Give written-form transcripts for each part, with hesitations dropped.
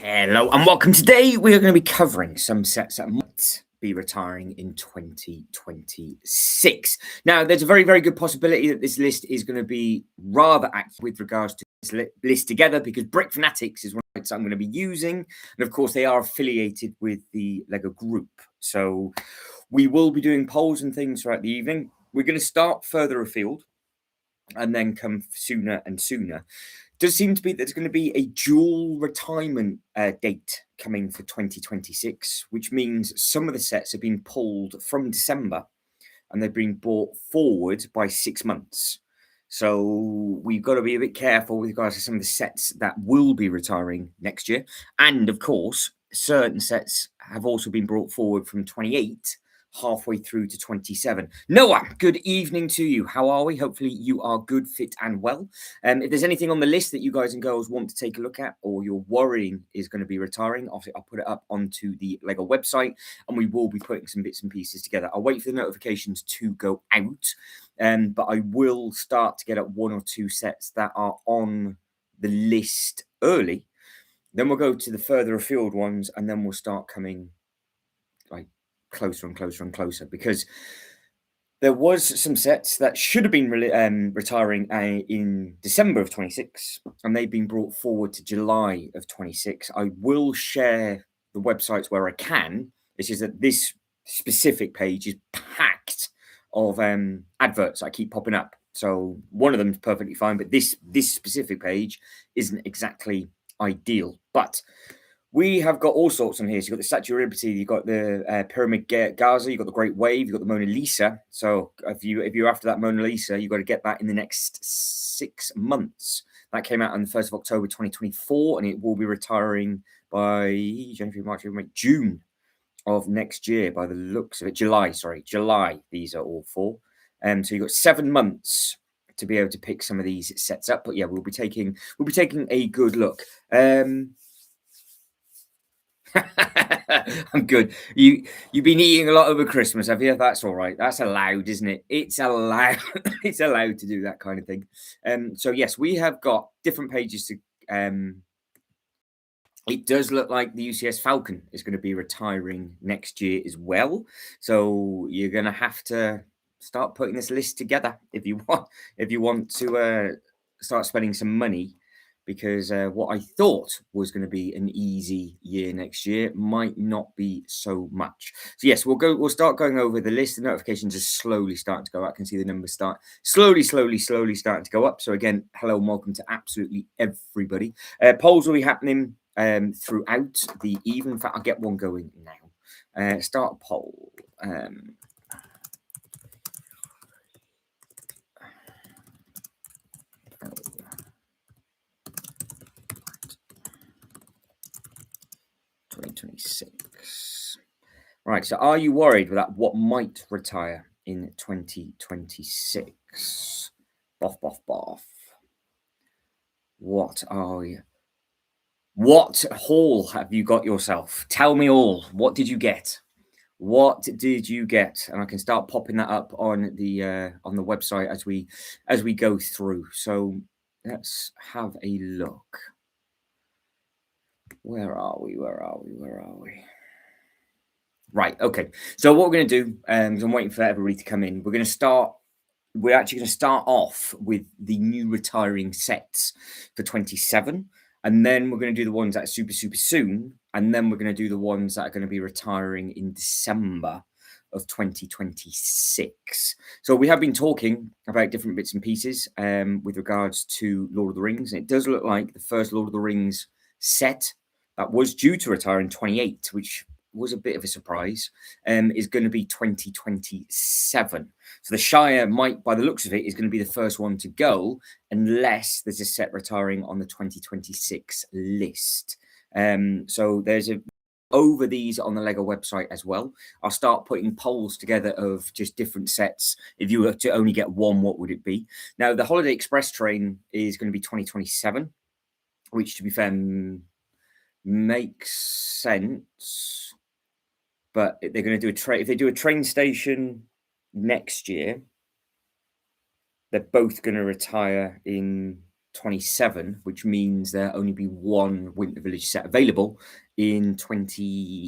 Hello and welcome. Today we are going to be covering some sets that might be retiring in 2026. Now, there's a very, very good possibility that this list is going to be rather accurate with regards to this list together, because Brick Fanatics is one of the sites I'm going to be using. And of course, they are affiliated with the Lego group. So we will be doing polls and things throughout the evening. We're going to start further afield and then come sooner and sooner. Does seem to be that there's going to be a dual retirement date coming for 2026, which means some of the sets have been pulled from December and they've been brought forward by 6 months. So we've got to be a bit careful with regards to some of the sets that will be retiring next year. And of course, certain sets have also been brought forward from 28 halfway through to 27. Noah, good evening to you. How are we? Hopefully you are good, fit and well. If there's anything on the list that you guys and girls want to take a look at, or you're worrying is going to be retiring, I'll put it up onto the Lego website and we will be putting some bits and pieces together. I'll wait for the notifications to go out, but I will start to get up one or two sets that are on the list early. Then we'll go to the further afield ones, and then we'll start coming like closer and closer and closer, because there was some sets that should have been retiring in December of 26, and they've been brought forward to July of 26. I will share the websites where I can. It's just that this specific page is packed of adverts that keep popping up. So one of them is perfectly fine, but this specific page isn't exactly ideal. But we have got all sorts on here. So you've got the Statue of Liberty, you've got the Pyramid Gaza, you've got the Great Wave, you've got the Mona Lisa. So if you're after that Mona Lisa, you've got to get that in the next 6 months. That came out on the 1st of October 2024, and it will be retiring by January, March, June of next year by the looks of it. July. These are all for. So you've got 7 months to be able to pick some of these sets up. But yeah, we'll be taking a good look. I'm good. You've been eating a lot over Christmas, have you? That's all right. That's allowed, isn't it? It's allowed. It's allowed to do that kind of thing. So yes, we have got different pages to. It does look like the UCS Falcon is going to be retiring next year as well. So you're going to have to start putting this list together if you want to start spending some money. Because what I thought was going to be an easy year next year might not be so much. So yes, we'll start going over the list. The notifications are slowly starting to go up. I can see the numbers start slowly starting to go up. So again, hello and welcome to absolutely everybody. Polls will be happening throughout the evening. In fact, I'll get one going now. Start a poll. 2026. Right, so are you worried about what might retire in 2026? Boff. What are you? What haul have you got yourself? Tell me all. What did you get? What did you get? And I can start popping that up on the website as we go through. So let's have a look. Where are we? Right, okay. So what we're going to do, because I'm waiting for everybody to come in, we're actually going to start off with the new retiring sets for 27. And then we're going to do the ones that are super, super soon. And then we're going to do the ones that are going to be retiring in December of 2026. So we have been talking about different bits and pieces with regards to Lord of the Rings. And it does look like the first Lord of the Rings set that was due to retire in 28, which was a bit of a surprise, is going to be 2027. So the Shire might, by the looks of it, is going to be the first one to go, unless there's a set retiring on the 2026 list. So there's over these on the Lego website as well. I'll start putting polls together of just different sets. If you were to only get one, what would it be? Now, the Holiday Express train is going to be 2027, which, to be fair, makes sense. But they're going to do a train. If they do a train station next year, they're both going to retire in 27, which means there'll only be one Winter Village set available in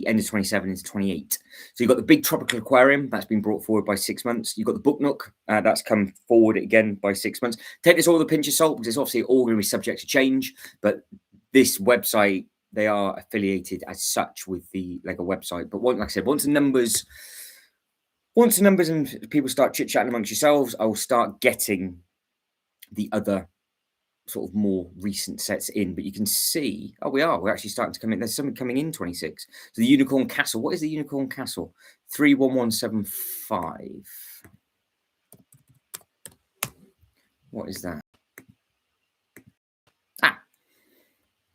end of 27 into 28. So you've got the big tropical aquarium that's been brought forward by 6 months. You've got the Book Nook that's come forward again by 6 months. Take this all with a pinch of salt because it's obviously all going to be subject to change. But this website, they are affiliated as such with the Lego website. But like I said, once the numbers and people start chit chatting amongst yourselves, I'll start getting the other sort of more recent sets in. But you can see, we're actually starting to come in. There's something coming in 26. So the Unicorn Castle. What is the Unicorn Castle? 31175. What is that?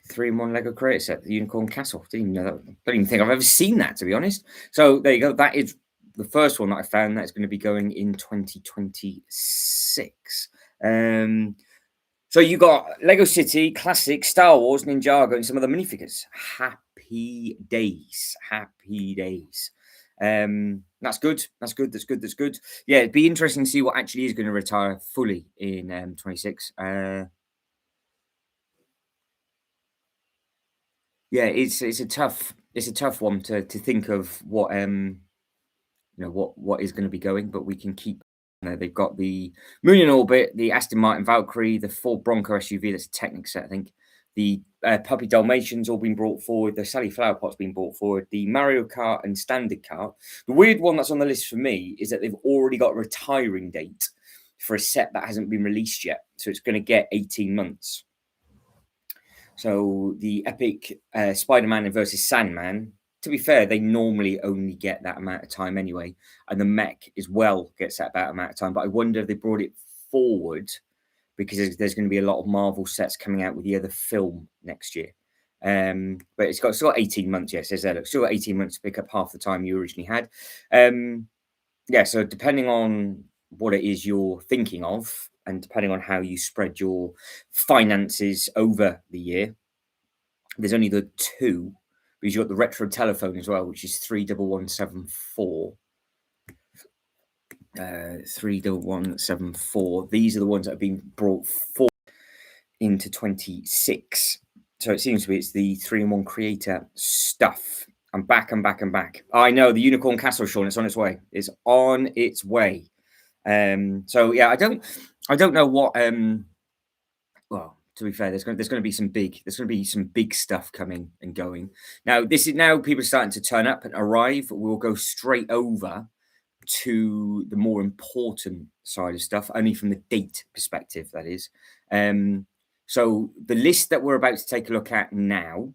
3-in-1 Lego Creator Set, the Unicorn Castle. Didn't even know that. Don't even think I've ever seen that, to be honest. So there you go. That is the first one that I found that's going to be going in 2026. So you got Lego City, Classic, Star Wars, Ninjago, and some other minifigures. Happy days. Happy days. That's good. That's good. That's good. That's good. Yeah, it'd be interesting to see what actually is going to retire fully in 26. Yeah, it's a tough one to think of what what is going to be going, but we can keep. They've got the Moon in Orbit, the Aston Martin Valkyrie, the Ford Bronco SUV. That's a Technic set, I think. The Puppy Dalmatians all been brought forward. The Sally Flower Pot's been brought forward. The Mario Kart and Standard Kart. The weird one that's on the list for me is that they've already got a retiring date for a set that hasn't been released yet. So it's going to get 18 months. So the epic Spider-Man versus Sandman, to be fair, they normally only get that amount of time anyway. And the mech as well gets that about amount of time. But I wonder if they brought it forward because there's going to be a lot of Marvel sets coming out with the other film next year. But it's still got 18 months. Yes, says that. Look, still got 18 months to pick up half the time you originally had. Yeah, so depending on what it is you're thinking of, and depending on how you spread your finances over the year, there's only the two, because you've got the retro telephone as well, which is 31174. 31174. These are the ones that have been brought forward into 26. So it seems to be it's the 3-in-1 creator stuff. I'm back. I know the Unicorn Castle, Sean. It's on its way. It's on its way. So yeah, I don't know what. Well, to be fair, there's going to be some big stuff coming and going. Now people are starting to turn up and arrive. We'll go straight over to the more important side of stuff, only from the date perspective, that is. So the list that we're about to take a look at now,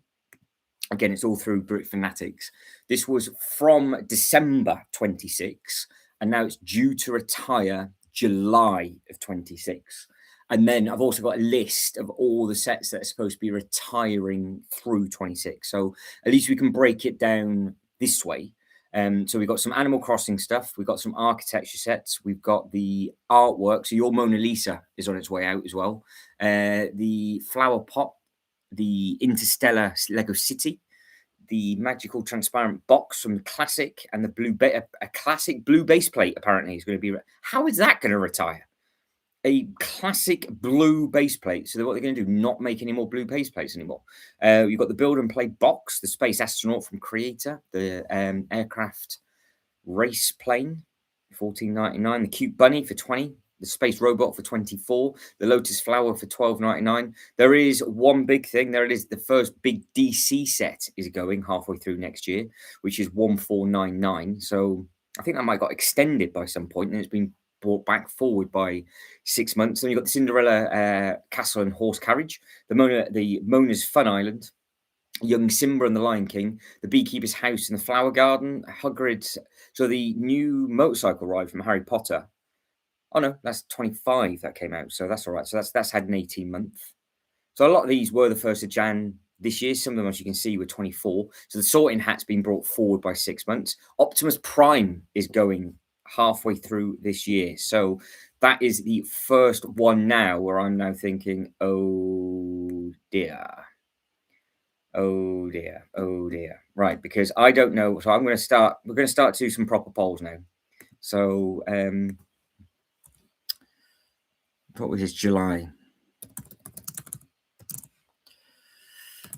again, it's all through Brick Fanatics. This was from December 26, and now it's due to retire July of 26. And then I've also got a list of all the sets that are supposed to be retiring through 26. So at least we can break it down this way. So we've got some Animal Crossing stuff. We've got some architecture sets. We've got the artwork. So your Mona Lisa is on its way out as well. The Flower Pot, the Interstellar Lego City, the magical transparent box from the Classic, and the a classic blue base plate apparently is going to be. How is that going to retire? A classic blue base plate. So what they're going to do, not make any more blue base plates anymore. You've got the Build and Play box, the Space Astronaut from Creator, the Aircraft Race Plane, $14.99, the Cute Bunny for $20, the Space Robot for $24, the Lotus Flower for $12.99. There is one big thing. There it is. The first big DC set is going halfway through next year, which is $14.99. So I think that might got extended by some point, and it's been brought back forward by 6 months. Then you've got the Cinderella Castle and Horse Carriage, the Mona's Fun Island, Young Simba and the Lion King, the Beekeeper's House and the Flower Garden, Hagrid's. So the new motorcycle ride from Harry Potter. Oh no, that's 25 that came out. So that's all right. So that's had an 18-month. So a lot of these were the 1st of Jan this year. Some of them, as you can see, were 24. So the Sorting Hat's been brought forward by 6 months. Optimus Prime is going halfway through this year. So that is the first one now where I'm now thinking, oh dear. Right, because I don't know. So we're going to start to do some proper polls now. So what was this, July?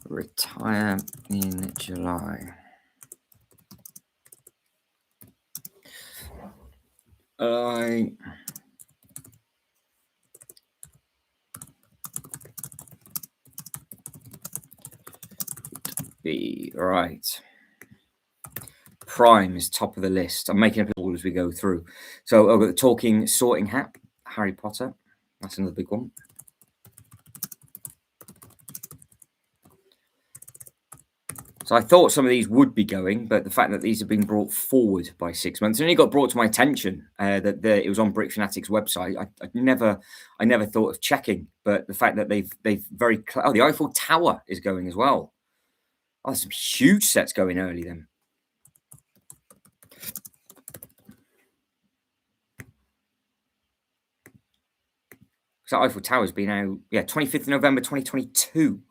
retire in July. Be right. Prime is top of the list. I'm making up all as we go through. So I've got the Talking Sorting Hat, Harry Potter. That's another big one. So I thought some of these would be going, but the fact that these have been brought forward by 6 months, it only got brought to my attention that it was on Brick Fanatics website. I never thought of checking, but the fact that they've the Eiffel Tower is going as well. Oh, there's some huge sets going early then. So Eiffel Tower's been out, 25th of November 2022.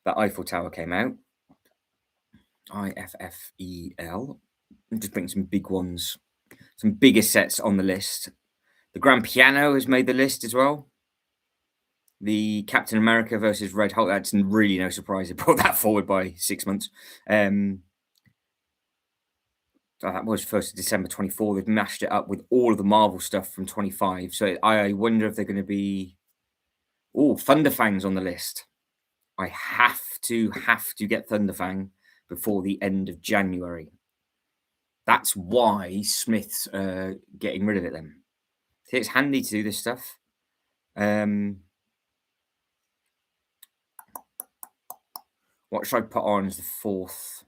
That Eiffel Tower came out. IFFEL. I'm just bringing some big ones, some bigger sets on the list. The Grand Piano has made the list as well. The Captain America versus Red Hulk. That's really no surprise. They brought that forward by 6 months. So that was 1st of December 24. They've mashed it up with all of the Marvel stuff from 25. So I wonder if they're going to be... Oh, Thunderfang's on the list. I have to get Thunderfang before the end of January. That's why Smith's getting rid of it then. See, it's handy to do this stuff. What should I put on as the fourth?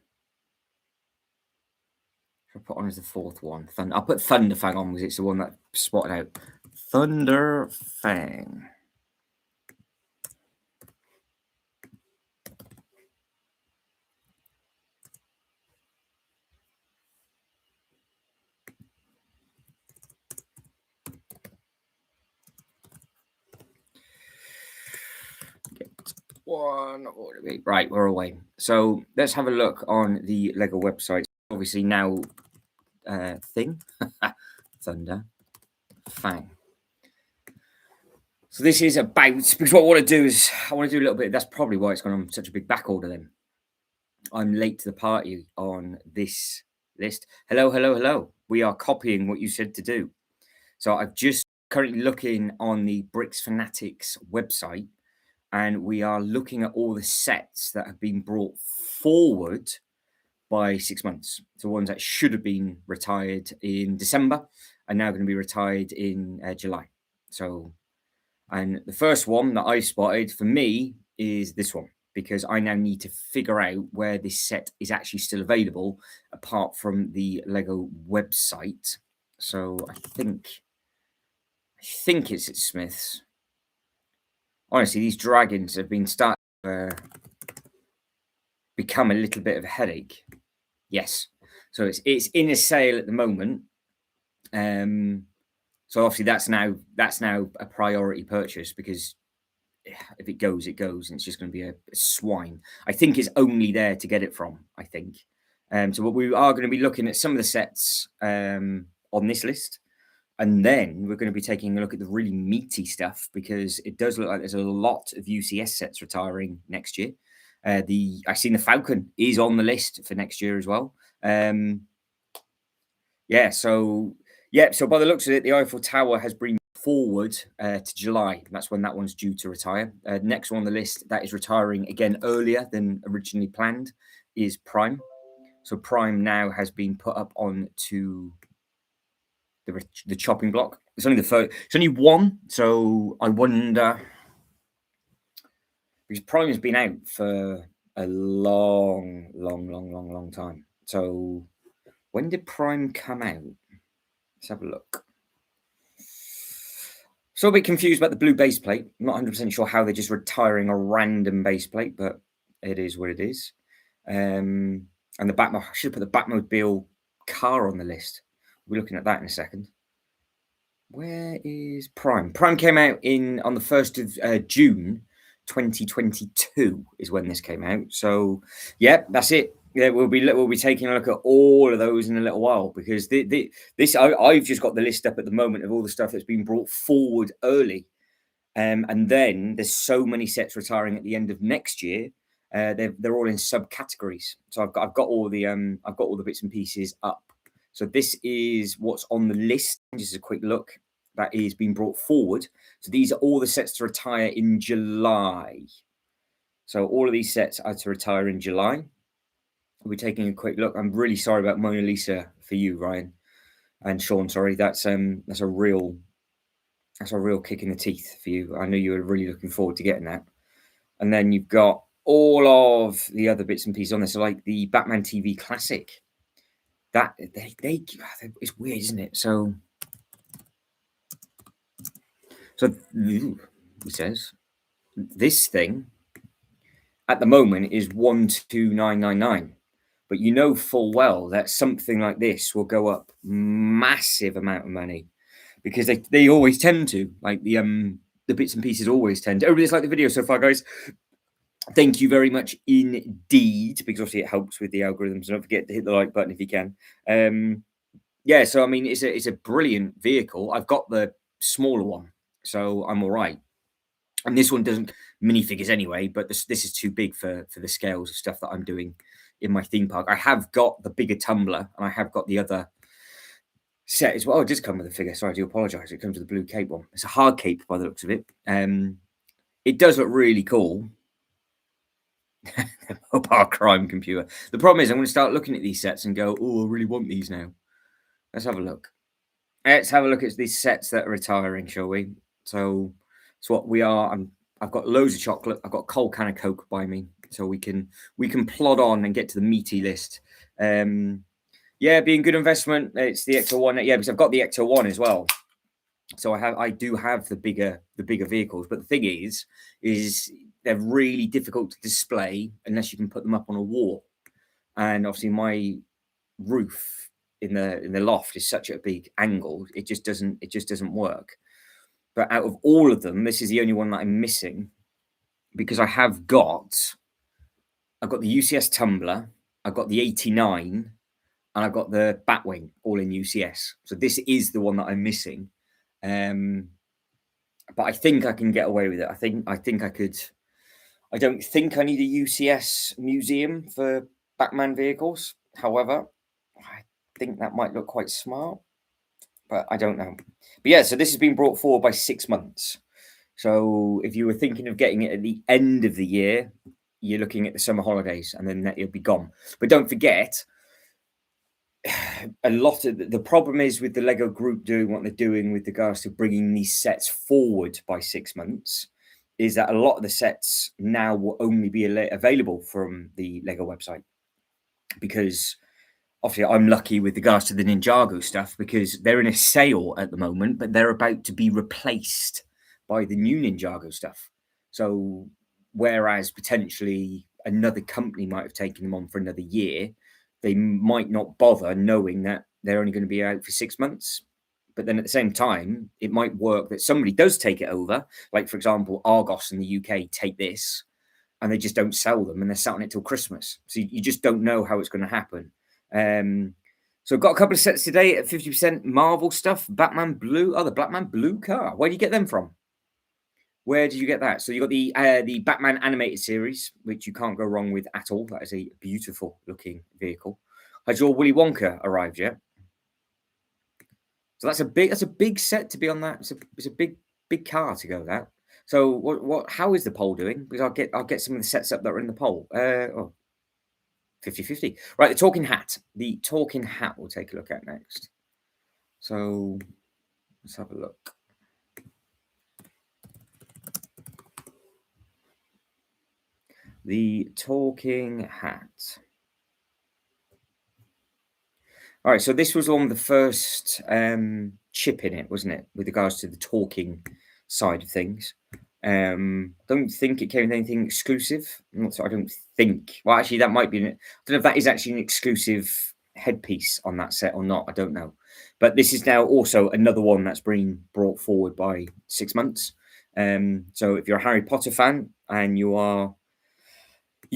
Should I put on as the fourth one? I'll put Thunderfang on because it's the one that spotted out. Thunderfang. One order. Right, we're away. So let's have a look on the Lego website. Obviously now thing. Thunder Fang. So this is about, because what I want to do is I want to do a little bit, that's probably why it's gone on such a big back order then. I'm late to the party on this list. Hello. We are copying what you said to do. So I've just currently looking on the Bricks Fanatics website, and we are looking at all the sets that have been brought forward by 6 months. So ones that should have been retired in December are now going to be retired in July. So, and the first one that I spotted for me is this one, because I now need to figure out where this set is actually still available apart from the Lego website. So I think it's at Smith's. Honestly, these dragons have been starting to become a little bit of a headache. Yes. So it's in a sale at the moment. So obviously that's now a priority purchase, because if it goes, it goes, and it's just going to be a swine. I think it's only there to get it from, I think. So what we are going to be looking at some of the sets on this list. And then we're going to be taking a look at the really meaty stuff, because it does look like there's a lot of UCS sets retiring next year. I've seen the Falcon is on the list for next year as well. So by the looks of it, the Eiffel Tower has been forward to July. That's when that one's due to retire. Next one on the list that is retiring again earlier than originally planned is Prime. So Prime now has been put up on to the chopping block. It's only it's only one, so I wonder, because Prime has been out for a long time. So when did Prime come out? Let's have a look. So a bit confused about the blue base plate. I'm not 100% sure how they're just retiring a random base plate, but it is what it is. And the Batmobile, I should have put the Batmobile car on the list. We're looking at that in a second. Where is Prime? Prime came out on the 1st of June 2022 is when this came out. So yeah, that's it. Yeah, we'll be taking a look at all of those in a little while, because I've just got the list up at the moment of all the stuff that's been brought forward early, and then there's so many sets retiring at the end of next year. they're all in subcategories. So I've got all the bits and pieces up. So this is what's on the list. Just a quick look. That is being brought forward. So these are all the sets to retire in July. So all of these sets are to retire in July. We're taking a quick look. I'm really sorry about Mona Lisa for you, Ryan and Sean. Sorry, that's a real kick in the teeth for you. I know you were really looking forward to getting that. And then you've got all of the other bits and pieces on this, like the Batman TV Classic. That it's weird, isn't it? So it says this thing at the moment is 12999, but you know full well that something like this will go up massive amount of money because they always tend to, like the bits and pieces always tend to. Everybody's liked the video so far, guys. Thank you very much indeed, because obviously it helps with the algorithms. Don't forget to hit the like button if you can. Yeah, so I mean, it's a brilliant vehicle. I've got the smaller one, so I'm all right. And this one doesn't minifigures anyway, but this is too big for the scales of stuff that I'm doing in my theme park. I have got the bigger tumbler, and I have got the other set as well. It does come with a figure. Sorry, I do apologise. It comes with the blue cape one. It's a hard cape by the looks of it. It does look really cool. Mobile crime computer. The problem is I'm going to start looking at these sets and go, oh, I really want these now. Let's have a look. Let's have a look at these sets that are retiring, shall we? So what we are. I've got loads of chocolate. I've got a cold can of Coke by me, so we can plod on and get to the meaty list. Yeah, being good investment. It's the Ecto One. Yeah, because I've got the Ecto One as well. So I do have the bigger vehicles. But the thing is they're really difficult to display unless you can put them up on a wall. And obviously my roof in the loft is such a big angle, it just doesn't work. But out of all of them, this is the only one that I'm missing, because I've got the UCS Tumbler, I've got the 89, and I've got the Batwing all in UCS. So this is the one that I'm missing. But I think I can get away with it. I think I could. I don't think I need a UCS museum for Batman vehicles. However, I think that might look quite smart, but I don't know. But yeah, so this has been brought forward by 6 months. So if you were thinking of getting it at the end of the year, you're looking at the summer holidays, and then it'll be gone. But don't forget, a lot of the problem is with the Lego Group doing what they're doing with regards to bringing these sets forward by 6 months, is that a lot of the sets now will only be available from the Lego website. Because obviously I'm lucky with regards to the Ninjago stuff, because they're in a sale at the moment, but they're about to be replaced by the new Ninjago stuff. So whereas potentially another company might have taken them on for another year, they might not bother, knowing that they're only going to be out for 6 months. But then at the same time, it might work that somebody does take it over. Like, for example, Argos in the UK take this and they just don't sell them, and they're sat on it till Christmas. So you just don't know how it's going to happen. So I've got a couple of sets today at 50% Marvel stuff. Batman Blue. Oh, the Batman Blue car. Where do you get them from? Where did you get that? So you got the Batman animated series, which you can't go wrong with at all. That is a beautiful looking vehicle. Has your Willy Wonka arrived yet? So that's a big set to be on that. It's a big car to go that. So how is the poll doing? Because I'll get some of the sets up that are in the poll. 50-50. Right, the talking hat. The talking hat we'll take a look at next. So let's have a look. The talking hat. All right, so this was on the first chip in it, wasn't it? With regards to the talking side of things. Don't think it came with anything exclusive. I don't think. Well, actually, that might be. I don't know if that is actually an exclusive headpiece on that set or not. I don't know. But this is now also another one that's been brought forward by 6 months. So if you're a Harry Potter fan and you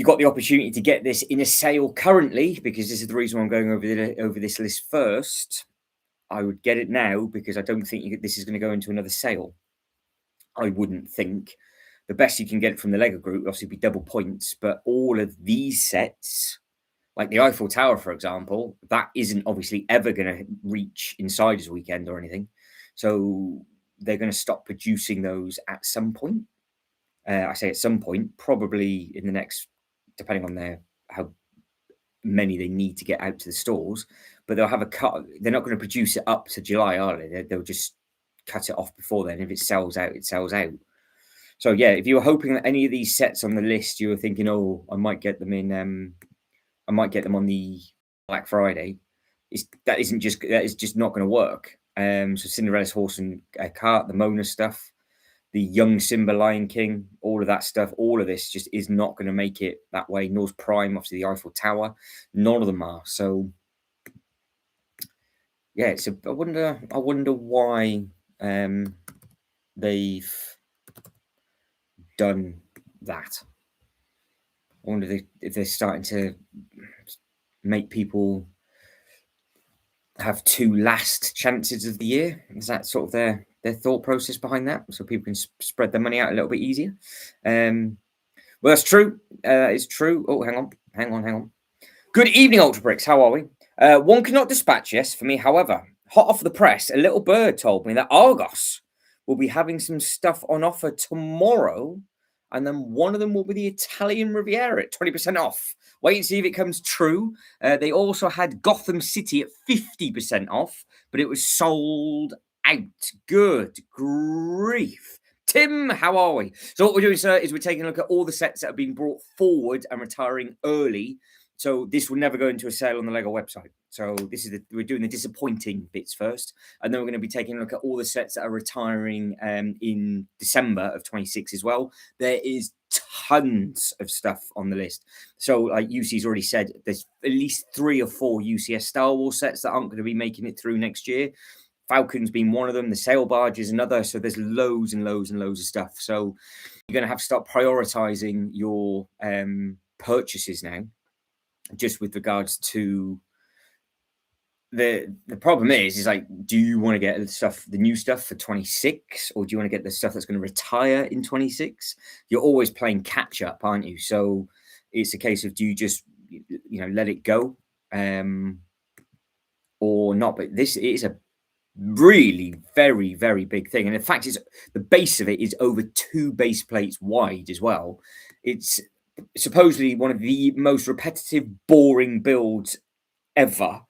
got the opportunity to get this in a sale currently, because this is the reason why I'm going over this list first, I would get it now, because I don't think this is going to go into another sale. I wouldn't think. the best you can get from the Lego group will obviously be double points, but all of these sets, like the Eiffel Tower, for example, that isn't obviously ever going to reach Insiders Weekend or anything. So they're going to stop producing those at some point. I say at some point, probably in the next, depending on how many they need to get out to the stores, but they'll have a cut. They're not going to produce it up to July, are they? They'll just cut it off before then. If it sells out, it sells out. So yeah, if you were hoping that any of these sets on the list, you were thinking, oh, I might get them I might get them on the Black Friday. That is just not going to work. So Cinderella's Horse and Cart, the Mona stuff, the Young Simba Lion King, all of that stuff, all of this just is not going to make it that way. Nor's Prime, obviously the Eiffel Tower, none of them are. So yeah, I wonder why they've done that. I wonder if they're starting to make people have two last chances of the year. Is that sort of their thought process behind that? So people can spread their money out a little bit easier. Well, that's true. It's true. Oh, hang on. Good evening, Ultra Bricks. How are we? One cannot dispatch, yes, for me. However, hot off the press, a little bird told me that Argos will be having some stuff on offer tomorrow, and then one of them will be the Italian Riviera at 20% off. Wait and see if it comes true. They also had Gotham City at 50% off, but it was sold out. Good grief. Tim, how are we? So what we're doing, sir, is we're taking a look at all the sets that have been brought forward and retiring early. So this will never go into a sale on the Lego website. So we're doing the disappointing bits first, and then we're going to be taking a look at all the sets that are retiring in December of 26 as well. There is tons of stuff on the list. So like UC's already said, there's at least 3 or 4 UCS Star Wars sets that aren't going to be making it through next year. Falcon's been one of them. The Sail Barge is another. So there's loads and loads and loads of stuff. So you're going to have to start prioritizing your purchases now, just with regards to the problem is like, do you want to get the new stuff for 26, or do you want to get the stuff that's going to retire in 26? You're always playing catch up, aren't you? So it's a case of, do you just let it go or not? But this is a really very, very big thing, and in fact, the base of it is over 2 base plates wide as well. It's supposedly one of the most repetitive, boring builds ever,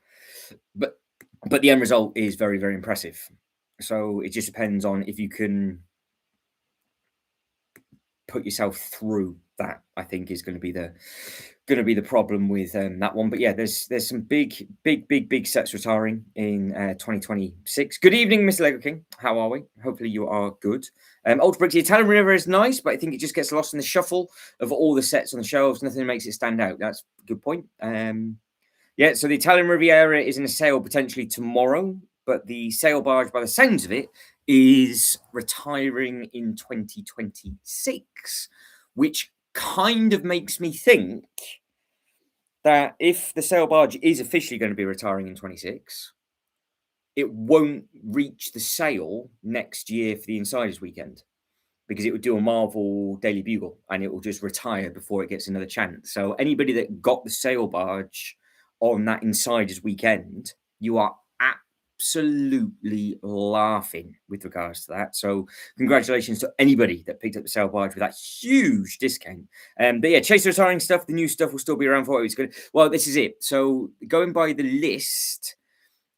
but the end result is very, very impressive. So it just depends on if you can put yourself through that. I think is going to be the problem with that one. But yeah, there's some big sets retiring in 2026. Good evening, Mr. Lego King. How are we? Hopefully you are good. Ultra Bricks, the Italian River is nice, but I think it just gets lost in the shuffle of all the sets on the shelves. Nothing makes it stand out. That's a good point. Yeah, so the Italian Riviera is in a sale potentially tomorrow, but the Sail Barge, by the sounds of it, is retiring in 2026, which kind of makes me think that if the Sail Barge is officially going to be retiring in 26, it won't reach the sale next year for the Insiders Weekend, because it would do a Marvel Daily Bugle and it will just retire before it gets another chance. So anybody that got the Sail Barge on that Insiders Weekend, you are absolutely laughing with regards to that. So congratulations to anybody that picked up the Sail Barge with that huge discount. But yeah, Chase retiring stuff, the new stuff will still be around for it. It's good. Well, this is it. So going by the list,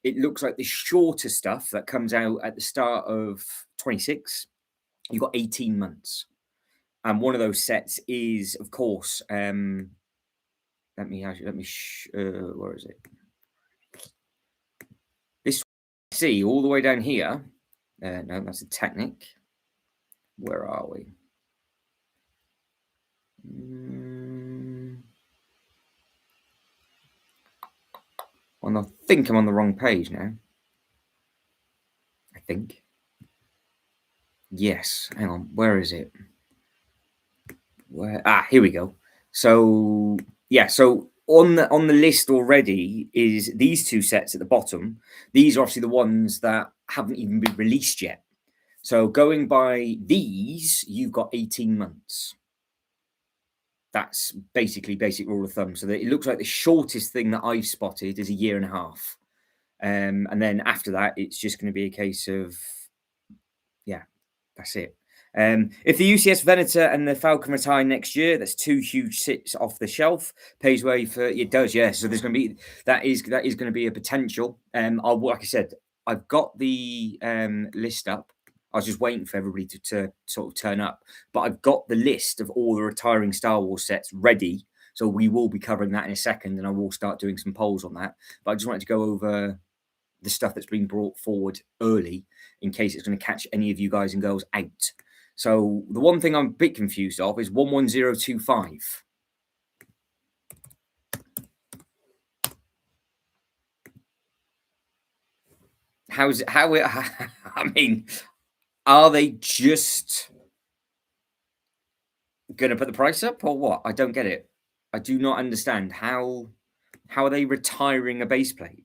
it looks like the shorter stuff that comes out at the start of 26, you've got 18 months. And one of those sets is, of course, where is it? This, see, all the way down here. No, that's a Technic. Where are we? I think I'm on the wrong page now. I think. Yes. Hang on. Where is it? Here we go. So yeah. So on the list already is these 2 sets at the bottom. These are obviously the ones that haven't even been released yet. So going by these, you've got 18 months. That's basically basic rule of thumb. So that it looks like the shortest thing that I've spotted is a year and a half. And then after that, it's just going to be a case of, yeah, that's it. If the UCS Venator and the Falcon retire next year, that's two huge sits off the shelf. Pays way for it does, yeah. So there's going to be that is going to be a potential. Like I said, I've got the list up. I was just waiting for everybody to sort of turn up, but I've got the list of all the retiring Star Wars sets ready. So we will be covering that in a second, and I will start doing some polls on that. But I just wanted to go over the stuff that's been brought forward early in case it's going to catch any of you guys and girls out. So the one thing I'm a bit confused of is 11025. I mean, are they just going to put the price up or what? I don't get it. I do not understand how are they retiring a base plate?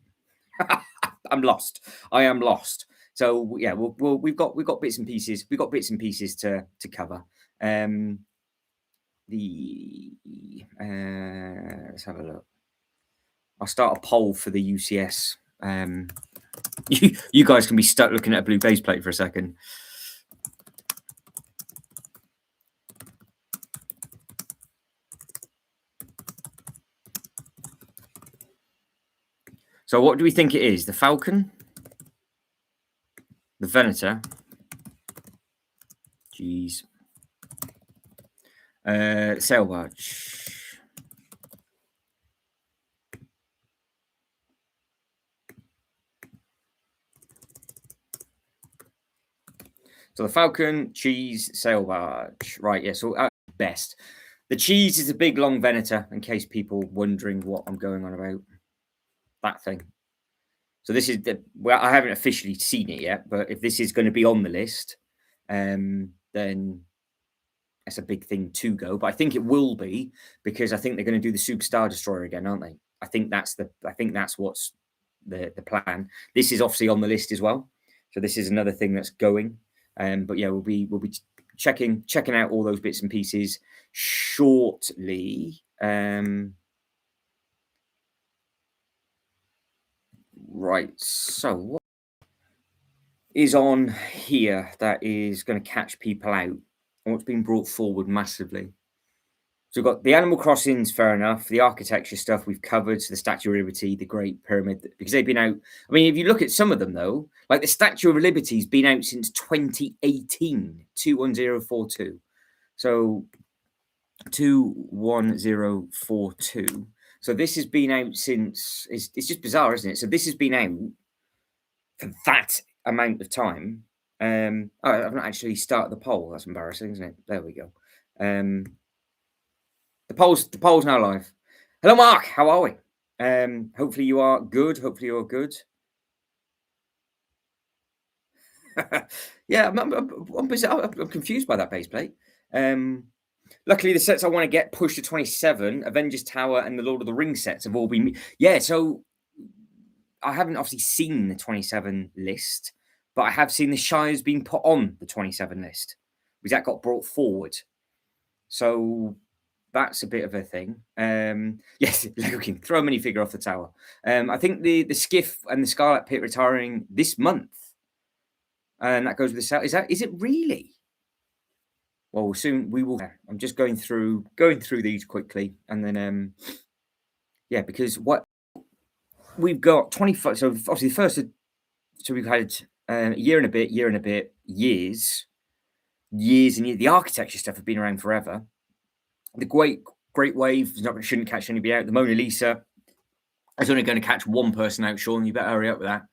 I'm lost. I am lost. So yeah, we've got bits and pieces. We've got bits and pieces to cover. Let's have a look. I'll start a poll for the UCS. You guys can be stuck looking at a blue base plate for a second. So what do we think it is? The Falcon? The Venator? Jeez. Sail barge. So the Falcon, cheese, sail barge. Right, yeah, so best. The cheese is a big long Venator, in case people wondering what I'm going on about. That thing. So this is well, I haven't officially seen it yet, but if this is going to be on the list, then that's a big thing to go. But I think it will be because I think they're going to do the Super Star Destroyer again, aren't they? I think that's what's the plan. This is obviously on the list as well. So this is another thing that's going. But yeah, we'll be checking out all those bits and pieces shortly. Right. So what is on here that is going to catch people out and what's been brought forward massively? So we've got the Animal Crossings, fair enough. The architecture stuff we've covered. So the Statue of Liberty, the Great Pyramid, because they've been out. I mean, if you look at some of them, though, like the Statue of Liberty's been out since 2018, 21042. So 21042. So this has been out since, it's just bizarre, isn't it? So this has been out for that amount of time. I've not actually started the poll. That's embarrassing, isn't it? There we go. The poll's now live. Hello, Mark. How are we? Hopefully you are good. Hopefully you're good. Yeah, I'm confused by that base plate. Luckily, the sets I want to get pushed to 27, Avengers Tower and the Lord of the Rings sets have all been. Yeah, so I haven't obviously seen the 27 list, but I have seen the Shire's been put on the 27 list, because that got brought forward. So that's a bit of a thing. Yes, Lego King, throw a minifigure off the tower. I think the Skiff and the Scarlet Pit retiring this month. And that goes with the sale. Is it really? Well, soon we will. I'm just going through these quickly, and then yeah, because what we've got 25. So obviously the first, so we've had a year and a bit, years, and years. The architecture stuff have been around forever. The Great Wave shouldn't catch anybody out. The Mona Lisa is only going to catch one person out. Sean, you better hurry up with that.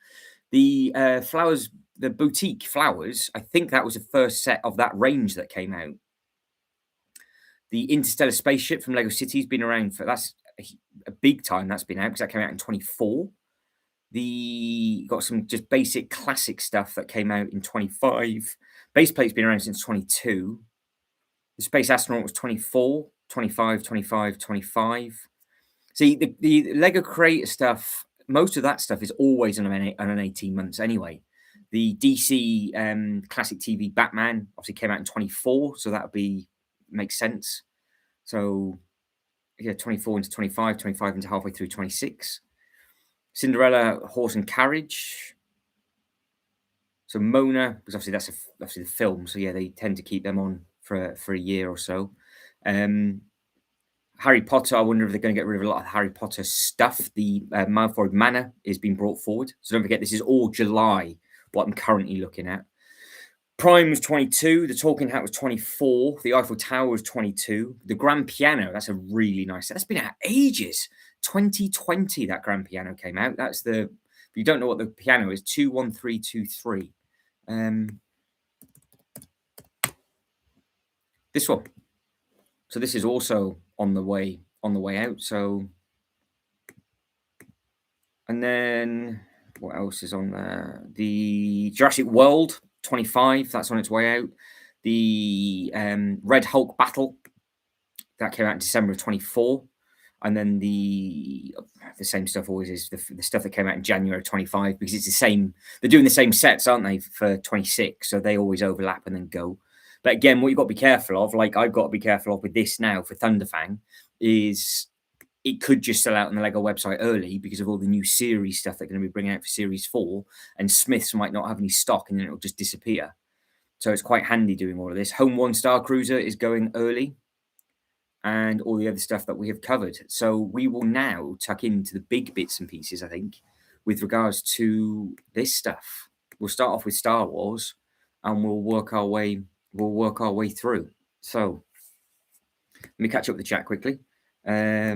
The flowers. The boutique flowers, I think that was the first set of that range that came out. The Interstellar Spaceship from Lego City has been around for, that's a big time that's been out, because that came out in 24. Got some just basic classic stuff that came out in 25. Base plate's been around since 22. The Space Astronaut was 24, 25, 25, 25. See, the Lego Creator stuff, most of that stuff is always on an 18 months anyway. The DC classic TV Batman obviously came out in 24, so that would be makes sense. So yeah, 24 into 25, 25 into halfway through 26. Cinderella Horse and Carriage. So Mona, because obviously that's obviously the film, so yeah, they tend to keep them on for a year or so. Harry Potter, I wonder if they're going to get rid of a lot of Harry Potter stuff. The Malfoy Manor is being brought forward. So don't forget, this is all July, what I'm currently looking at. Prime was 22. The Talking Hat was 24. The Eiffel Tower was 22. The Grand Piano, that's a really nice set. That's been out ages. 2020, that Grand Piano came out. That's the, if you don't know what the piano is, 21323. This one. So this is also on the way out. So, and then what else is on there? The Jurassic World 25, that's on its way out. The Red Hulk Battle, that came out in December of 24. And then the same stuff always is the stuff that came out in January of 25, because it's the same. They're doing the same sets, aren't they, for 26? So they always overlap and then go. But again, what you've got to be careful of, like I've got to be careful of with this now for Thunderfang, is it could just sell out on the Lego website early because of all the new series stuff they're going to be bringing out for Series 4, and Smiths might not have any stock and then it'll just disappear. So it's quite handy doing all of this. Home One Star Cruiser is going early, and all the other stuff that we have covered. So we will now tuck into the big bits and pieces, I think, with regards to this stuff. We'll start off with Star Wars and we'll work our way through. So let me catch up with the chat quickly. Yeah,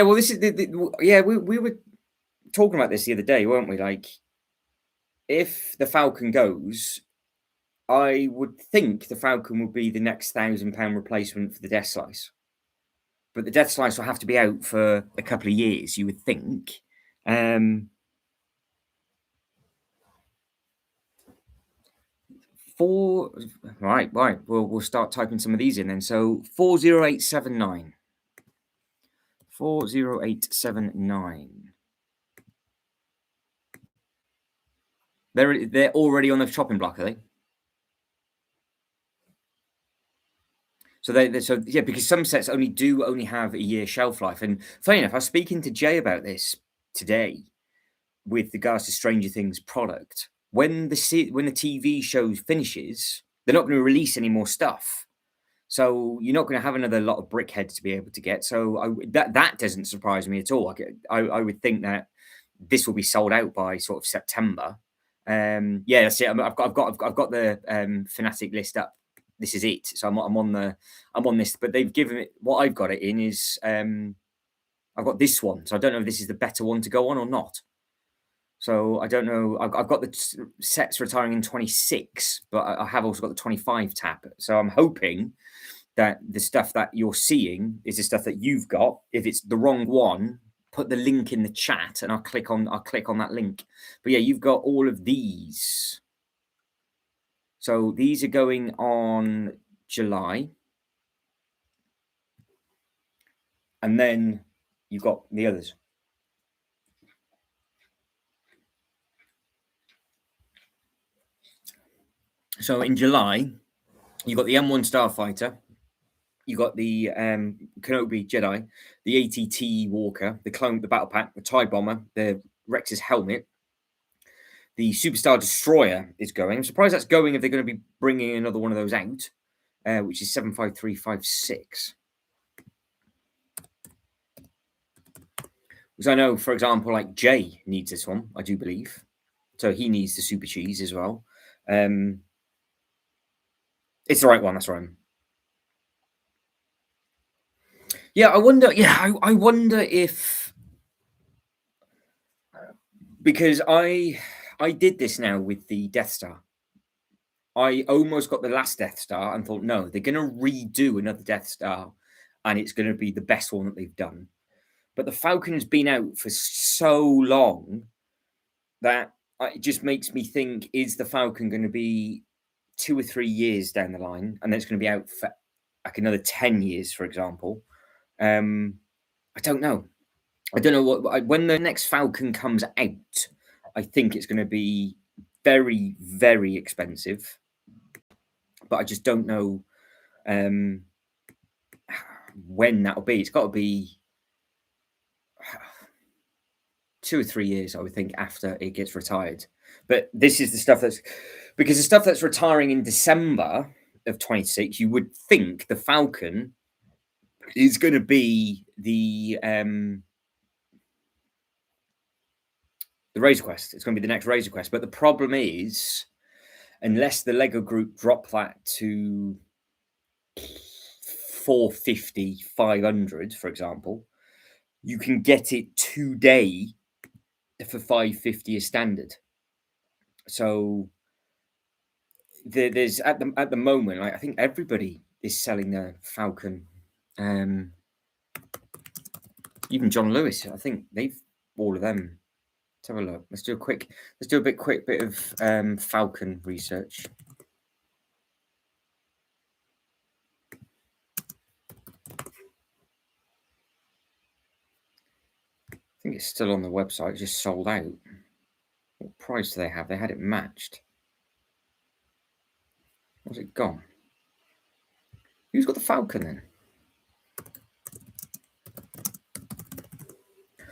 well, this is we were talking about this the other day, weren't we? Like, if the Falcon goes, I would think the Falcon will be the next £1,000 replacement for the Death Slice. But the Death Slice will have to be out for a couple of years, you would think. Right. We'll start typing some of these in then. So 40879. 40879. They're already on the chopping block, are they? So because some sets only have a year shelf life. And funny enough, I was speaking to Jay about this today with regards to Stranger Things product. When the TV show finishes, they're not going to release any more stuff. So you're not going to have another lot of brickheads to be able to get. So that doesn't surprise me at all. I would think that this will be sold out by sort of September. Yeah, that's it. I've got the Fanatic list up. This is it. So I'm on this, but they've given it, what I've got it in is I've got this one. So I don't know if this is the better one to go on or not. So I don't know. I've got the sets retiring in 26, but I have also got the 25 tap. So I'm hoping that the stuff that you're seeing is the stuff that you've got. If it's the wrong one, put the link in the chat and I'll click on that link. But yeah, you've got all of these. So these are going on July. And then you've got the others. So in July, you've got the M1 Starfighter, you got the Kenobi Jedi, the ATT Walker, the Clone, the Battle Pack, the TIE Bomber, the Rex's helmet, the Superstar Destroyer is going. I'm surprised that's going if they're going to be bringing another one of those out, which is 75356. Because I know, for example, like Jay needs this one, I do believe. So he needs the Super Cheese as well. It's the right one. That's right. Yeah, I wonder. Yeah, I wonder if, because I did this now with the Death Star. I almost got the last Death Star and thought, no, they're going to redo another Death Star, and it's going to be the best one that they've done. But the Falcon has been out for so long that it just makes me think: is the Falcon going to be 2 or 3 years down the line, and then it's going to be out for like another 10 years, for example? I don't know. I don't know when the next Falcon comes out. I think it's going to be very, very expensive, but I just don't know when that'll be. It's got to be 2 or 3 years, I would think, after it gets retired. But this is the stuff that's because the stuff that's retiring in December of 26, you would think the Falcon is going to be the Razor Quest. It's going to be the next Razor Quest. But the problem is, unless the Lego Group drop that to 450, 500, for example, you can get it today for 550 as standard. So there's at the moment, like, I think everybody is selling their Falcon. Even John Lewis, I think all of them. Let's have a look. Let's do a quick bit of Falcon research. I think it's still on the website. It's just sold out. What price do they have? They had it matched. Where's it gone? Who's got the Falcon then?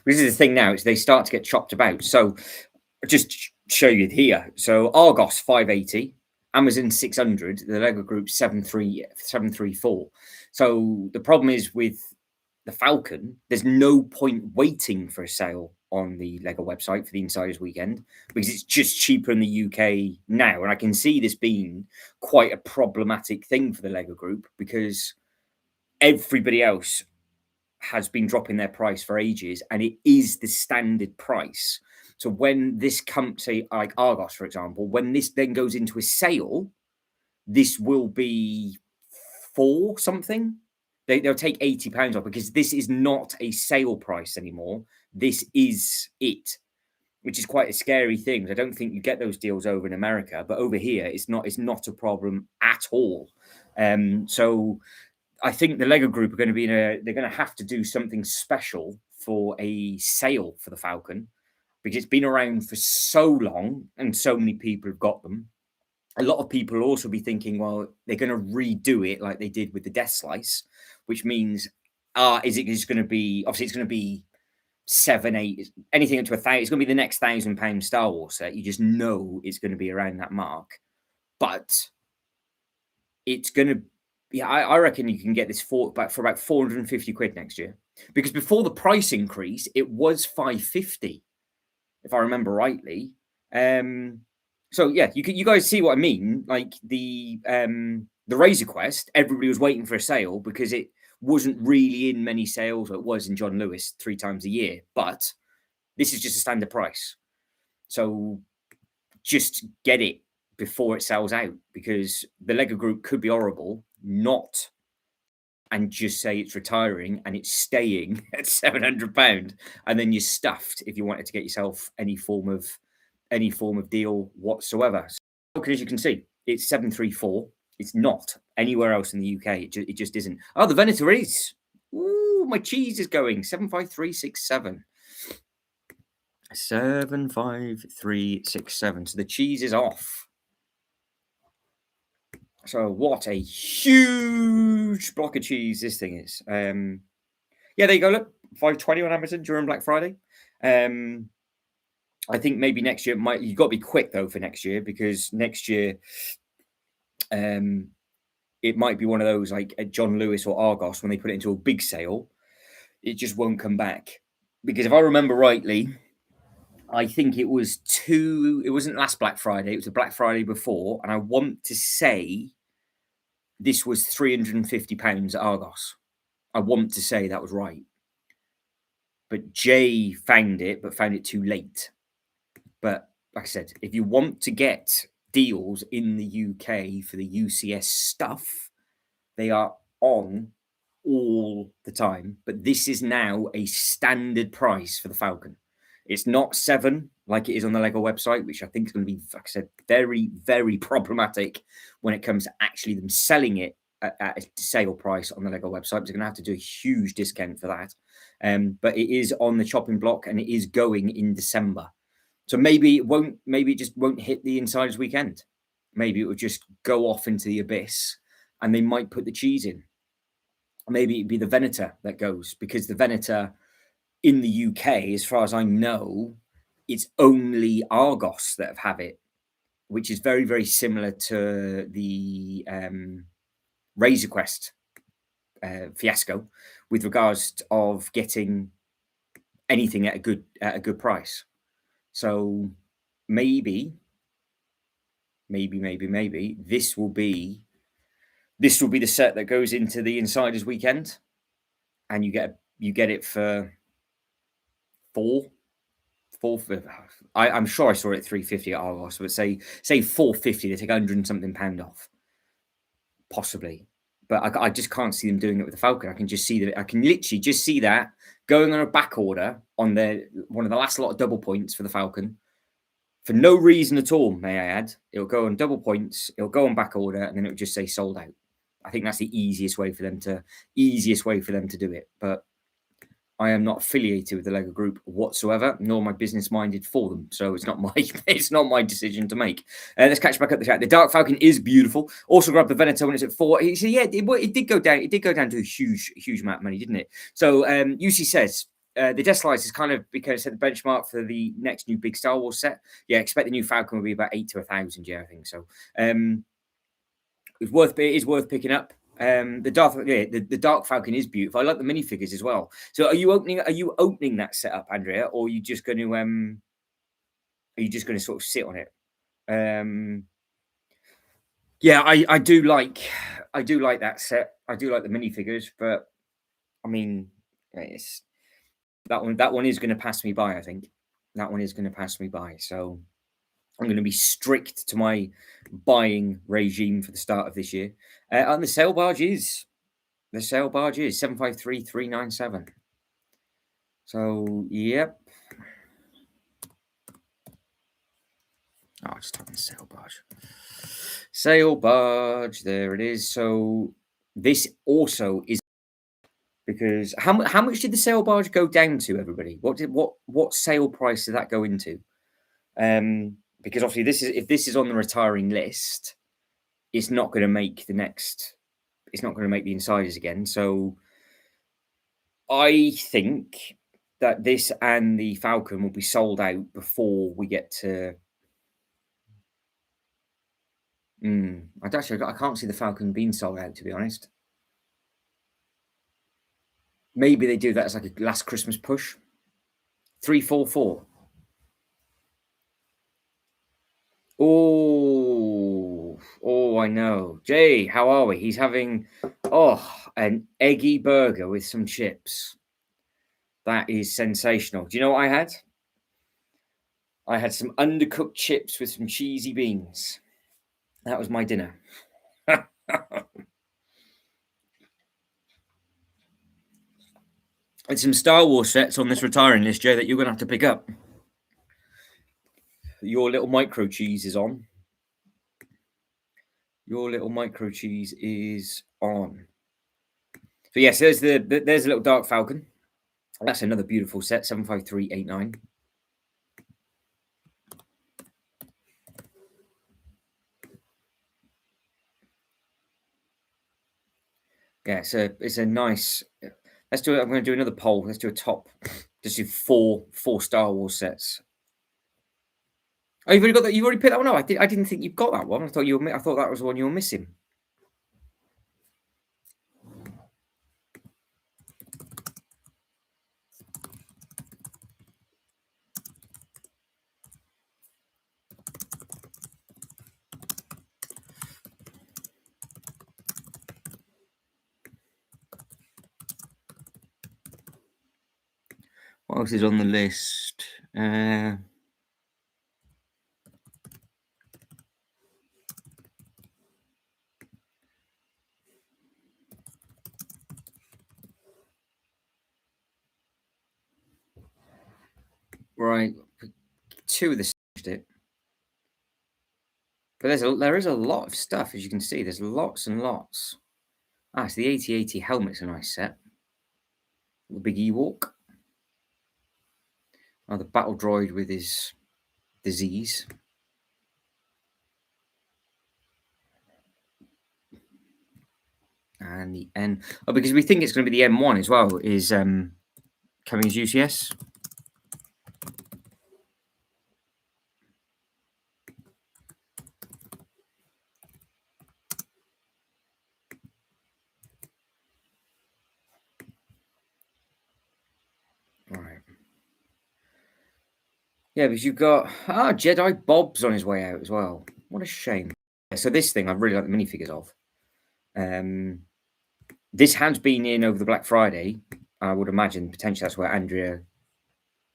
This is the thing now, is they start to get chopped about. So just show you here. So Argos 580, Amazon 600, the Lego Group 734. So the problem is with the Falcon, there's no point waiting for a sale on the Lego website for the Insiders Weekend because it's just cheaper in the UK now. And I can see this being quite a problematic thing for the Lego Group because everybody else has been dropping their price for ages and it is the standard price. So when this comes, say, like Argos, for example, when this then goes into a sale, this will be for something. They'll take £80 off because this is not a sale price anymore. This is it, which is quite a scary thing. I don't think you get those deals over in America, but over here, it's not a problem at all. So I think the Lego Group are going to be they're going to have to do something special for a sale for the Falcon because it's been around for so long and so many people have got them. A lot of people will also be thinking, well, they're going to redo it like they did with the Death Slice, which means, is it just going to be, obviously it's going to be 7, 8, anything up to 1,000. It's going to be the next £1,000 Star Wars set. You just know it's going to be around that mark. But it's going to, I reckon you can get this for about 450 quid next year. Because before the price increase, it was 550, if I remember rightly. So yeah, you guys see what I mean? Like the Razor Quest, everybody was waiting for a sale because it wasn't really in many sales. It was in John Lewis 3 times a year, but this is just a standard price. So just get it before it sells out because the Lego Group could be horrible, not and just say it's retiring and it's staying at £700, and then you're stuffed if you wanted to get yourself any form of deal whatsoever. So, as you can see, it's 734. It's not anywhere else in the UK. It just isn't. Oh, the Venator is. Ooh, my cheese is going 75367. 75367. So the cheese is off. So what a huge block of cheese this thing is. Yeah, there you go. Look, 520 on Amazon during Black Friday. I think maybe next year you've got to be quick though for next year because next year it might be one of those like at John Lewis or Argos when they put it into a big sale, it just won't come back. Because if I remember rightly, I think it wasn't last Black Friday, it was the Black Friday before, and I want to say this was £350 at Argos. I want to say that was right. But Jay found it too late. But like I said, if you want to get deals in the UK for the UCS stuff, they are on all the time. But this is now a standard price for the Falcon. It's not 7 like it is on the Lego website, which I think is going to be, like I said, very, very problematic when it comes to actually them selling it at a sale price on the Lego website. They're going to have to do a huge discount for that. But it is on the chopping block and it is going in December. So maybe it won't. Maybe it just won't hit the Insiders weekend. Maybe it will just go off into the abyss, and they might put the cheese in. Maybe it'd be the Venator that goes, because the Venator in the UK, as far as I know, it's only Argos that have it, which is very, very similar to the Razor Quest fiasco with regards of getting anything at a good price. So maybe this will be the set that goes into the Insiders weekend, and you get it for I'm sure I saw it at 350 at Argos, but say 450, they take 100 and something pound off, possibly. But I just can't see them doing it with the Falcon. I can literally just see that going on a back order on one of the last lot of double points for the Falcon, for no reason at all, may I add. It'll go on double points, it'll go on back order, and then it'll just say sold out. I think that's the easiest way for them to do it. But I am not affiliated with the Lego Group whatsoever, nor am I business minded for them. So it's not my decision to make. Let's catch back up the chat. The Dark Falcon is beautiful. Also grabbed the Venator when it's at 4. He said, yeah, it did go down. It did go down to a huge amount of money, didn't it? So UC says the Decalize is kind of, because the benchmark for the next new big Star Wars set. Yeah, expect the new Falcon will be about 8 to 1,000. Yeah, I think so. It is worth picking up. The Dark Falcon is beautiful. I like the minifigures as well. So are you opening that setup, Andrea, or are you just going to sort of sit on it? Yeah, I do like that set. I do like the minifigures, but I mean, that one is going to pass me by. I think that one is going to pass me by. So I'm going to be strict to my buying regime for the start of this year. And the sale barge is 753,397. So, yep. Oh, I'll just type in sale barge. Sale barge, there it is. So this also is, because how much did the sale barge go down to, everybody? What sale price did that go into? Because obviously if this is on the retiring list, it's not going to make the Insiders again. So I think that this and the Falcon will be sold out before we get to. I can't see the Falcon being sold out, to be honest. Maybe they do that as like a last Christmas push. 344. Oh, I know. Jay, how are we? He's having an eggy burger with some chips. That is sensational. Do you know what I had? I had some undercooked chips with some cheesy beans. That was my dinner. And some Star Wars sets on this retiring list, Jay, that you're going to have to pick up. Your little micro cheese is on. Your little micro cheese is on. So yes, there's a little Dark Falcon. That's another beautiful set, 75389. Yeah, it's a nice. Let's do it. I'm going to do another poll. Let's do a top. Just do four Star Wars sets. Oh, you've already got that. You've already picked that one up. I didn't think you've got that one. I thought that was the one you were missing. What else is on the list? Right, 2 of the it. But there is a lot of stuff, as you can see. There's lots and lots. So the 8080 helmet's a nice set. The big Ewok. Oh, the battle droid with his disease. And the N. Oh, because we think it's going to be the M1 as well, is coming as UCS. Right. Yeah, because you've got Jedi Bob's on his way out as well. What a shame. So this thing I really like the minifigures of. This has been in over the Black Friday. I would imagine potentially that's where Andrea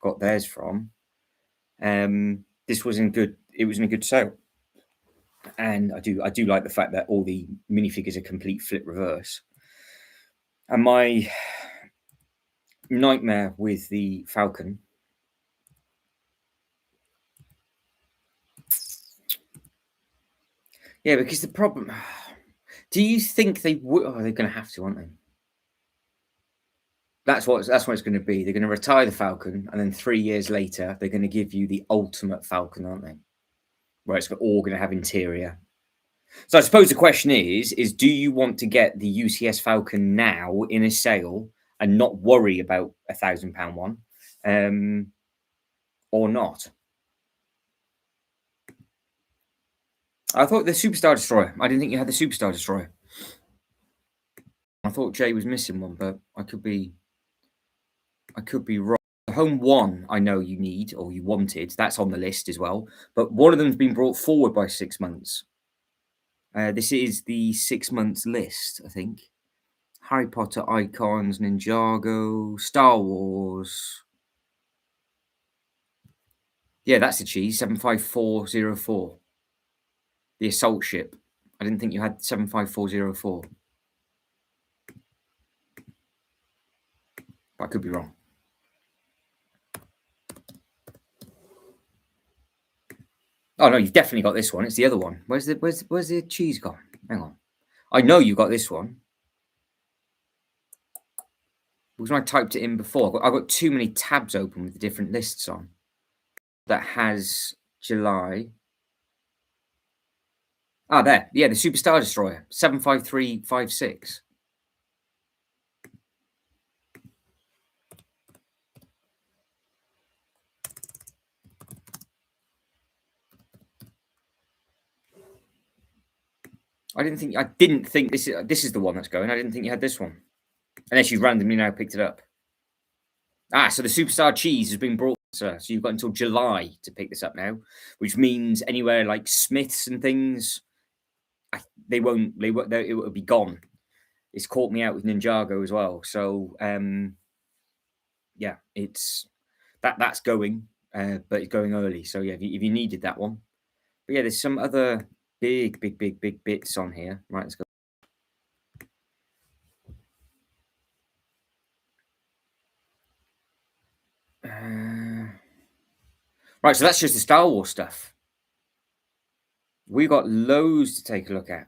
got theirs from. This was in good. It was in a good sale, and I do like the fact that all the minifigures are complete flip reverse. And my nightmare with the Falcon. Yeah, because the problem. Do you think they would? Oh, they're going to have to, aren't they? That's what it's going to be. They're going to retire the Falcon, and then 3 years later, they're going to give you the ultimate Falcon, aren't they? Where it's all going to have interior. So I suppose the question is do you want to get the UCS Falcon now in a sale and not worry about £1,000 one, or not? I thought the Superstar Destroyer. I didn't think you had the Superstar Destroyer. I thought Jay was missing one, but I could be wrong. The Home 1, I know you need or you wanted. That's on the list as well. But one of them's been brought forward by 6 months. This is the 6 months list, I think. Harry Potter icons, Ninjago, Star Wars. Yeah, that's the cheese. 75404. The assault ship. I didn't think you had 75404. But I could be wrong. Oh no, you've definitely got this one. It's the other one. Where's the cheese gone? Hang on. I know you got this one. Because when I typed it in before, I've got too many tabs open with the different lists on. That has July. There. Yeah, the Superstar Destroyer. 75356. I didn't think this is the one that's going. I didn't think you had this one. Unless you randomly now picked it up. So the Superstar Cheese has been brought, sir. So you've got until July to pick this up now, which means anywhere like Smiths and things, it will be gone. It's caught me out with Ninjago as well. So yeah, that's going, but it's going early. So yeah, if you needed that one, but yeah, there's some other big bits on here. Right, let's go. Right, so that's just the Star Wars stuff. We've got loads to take a look at.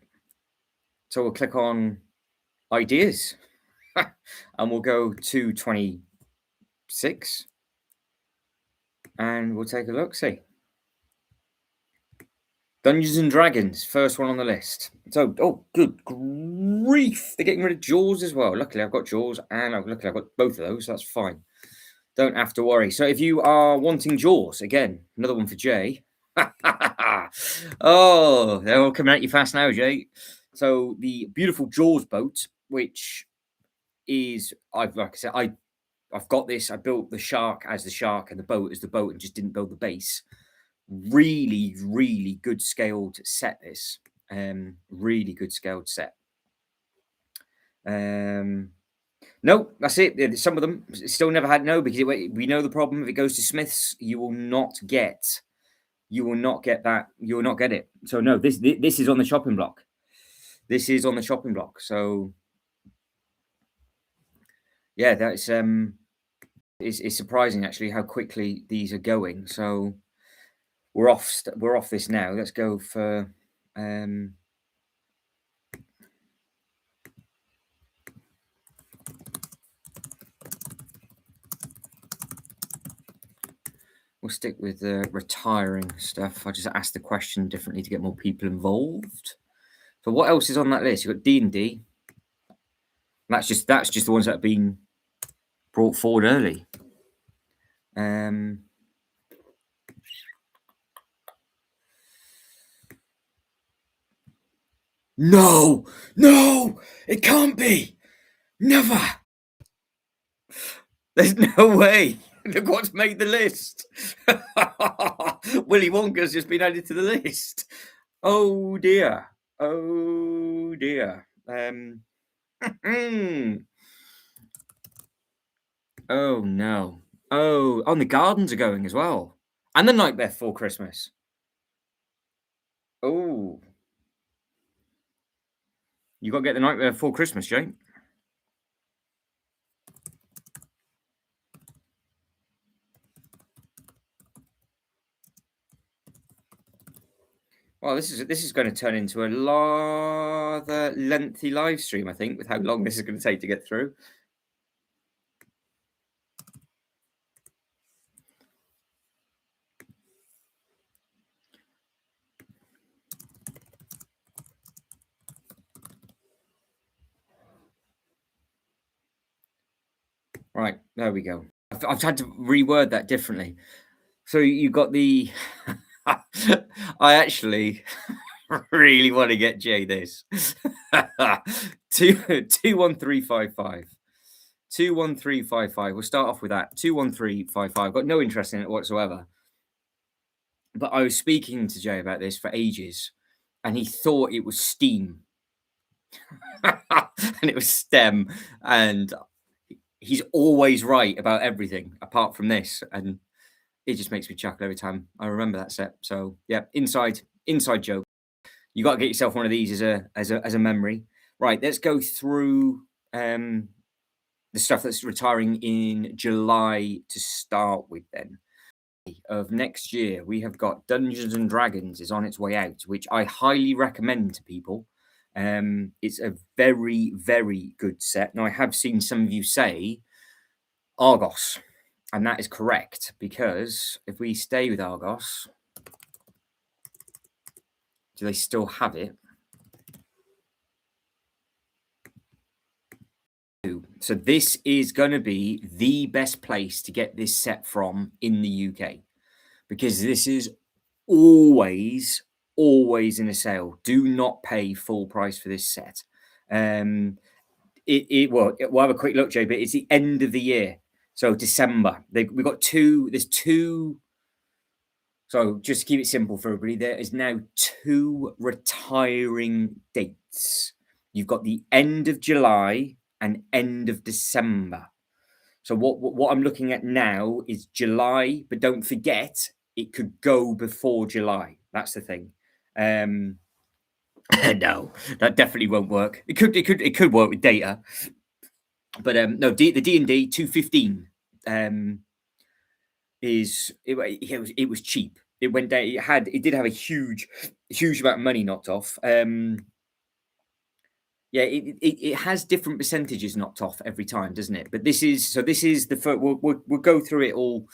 So we'll click on ideas and we'll go to 26 and we'll take a look. See, Dungeons and Dragons, first one on the list. So, oh, good grief, they're getting rid of Jaws as well. Luckily, I've got Jaws and luckily I've got both of those, so that's fine. Don't have to worry. So if you are wanting Jaws, again, another one for Jay. Oh, they're all coming at you fast now, Jay. So the beautiful Jaws boat, which is, I've got this. I built the shark as the shark and the boat as the boat, and just didn't build the base. Really good scaled set. This really good scaled set. No, that's it. Some of them still never had no, because we know the problem. If it goes to Smiths, you will not get that. You will not get it. So no, this is on the chopping block. This is on the chopping block. So yeah, that's it's surprising actually how quickly these are going. So we're off this now. Let's go for we'll stick with the retiring stuff. I just asked the question differently to get more people involved. So what else is on that list? You've got D&D. That's just the ones that have been brought forward early. No, it can't be. Never. There's no way. Look what's made the list. Willy Wonka's just been added to the list. Oh dear. Oh dear. Oh no. Oh, and the Gardens are going as well. And the Nightmare Before Christmas. Oh. You got to get the Nightmare Before Christmas, Jay. Well, this is going to turn into a rather lengthy live stream, I think, with how long this is going to take to get through. Right, there we go. I've had to reword that differently. So you got the... I actually really want to get Jay this. 21355. 21355. We'll start off with that. 21355. Got no interest in it whatsoever. But I was speaking to Jay about this for ages, and he thought it was Steam. And it was STEM. And he's always right about everything apart from this. And it just makes me chuckle every time I remember that set. So yeah, inside joke. You got to get yourself one of these as a memory. Right, let's go through the stuff that's retiring in July to start with. Then of next year, we have got Dungeons and Dragons is on its way out, which I highly recommend to people. It's a very, very good set. Now I have seen some of you say Argos, and that is correct, because if we stay with Argos, do they still have it? So this is going to be the best place to get this set from in the UK, because this is always in a sale. Do not pay full price for this set. We'll have a quick look, Jay, but it's the end of the year. So December, we've got there's two. So just to keep it simple for everybody, there is now 2 retiring dates. You've got the end of July and end of December. So what I'm looking at now is July, but don't forget it could go before July. That's the thing. No, that definitely won't work. It could work with data, but no. The D&D 215 it was cheap. It went down. It did have a huge amount of money knocked off. Yeah, it has different percentages knocked off every time, doesn't it? But this is the first. We'll go through it all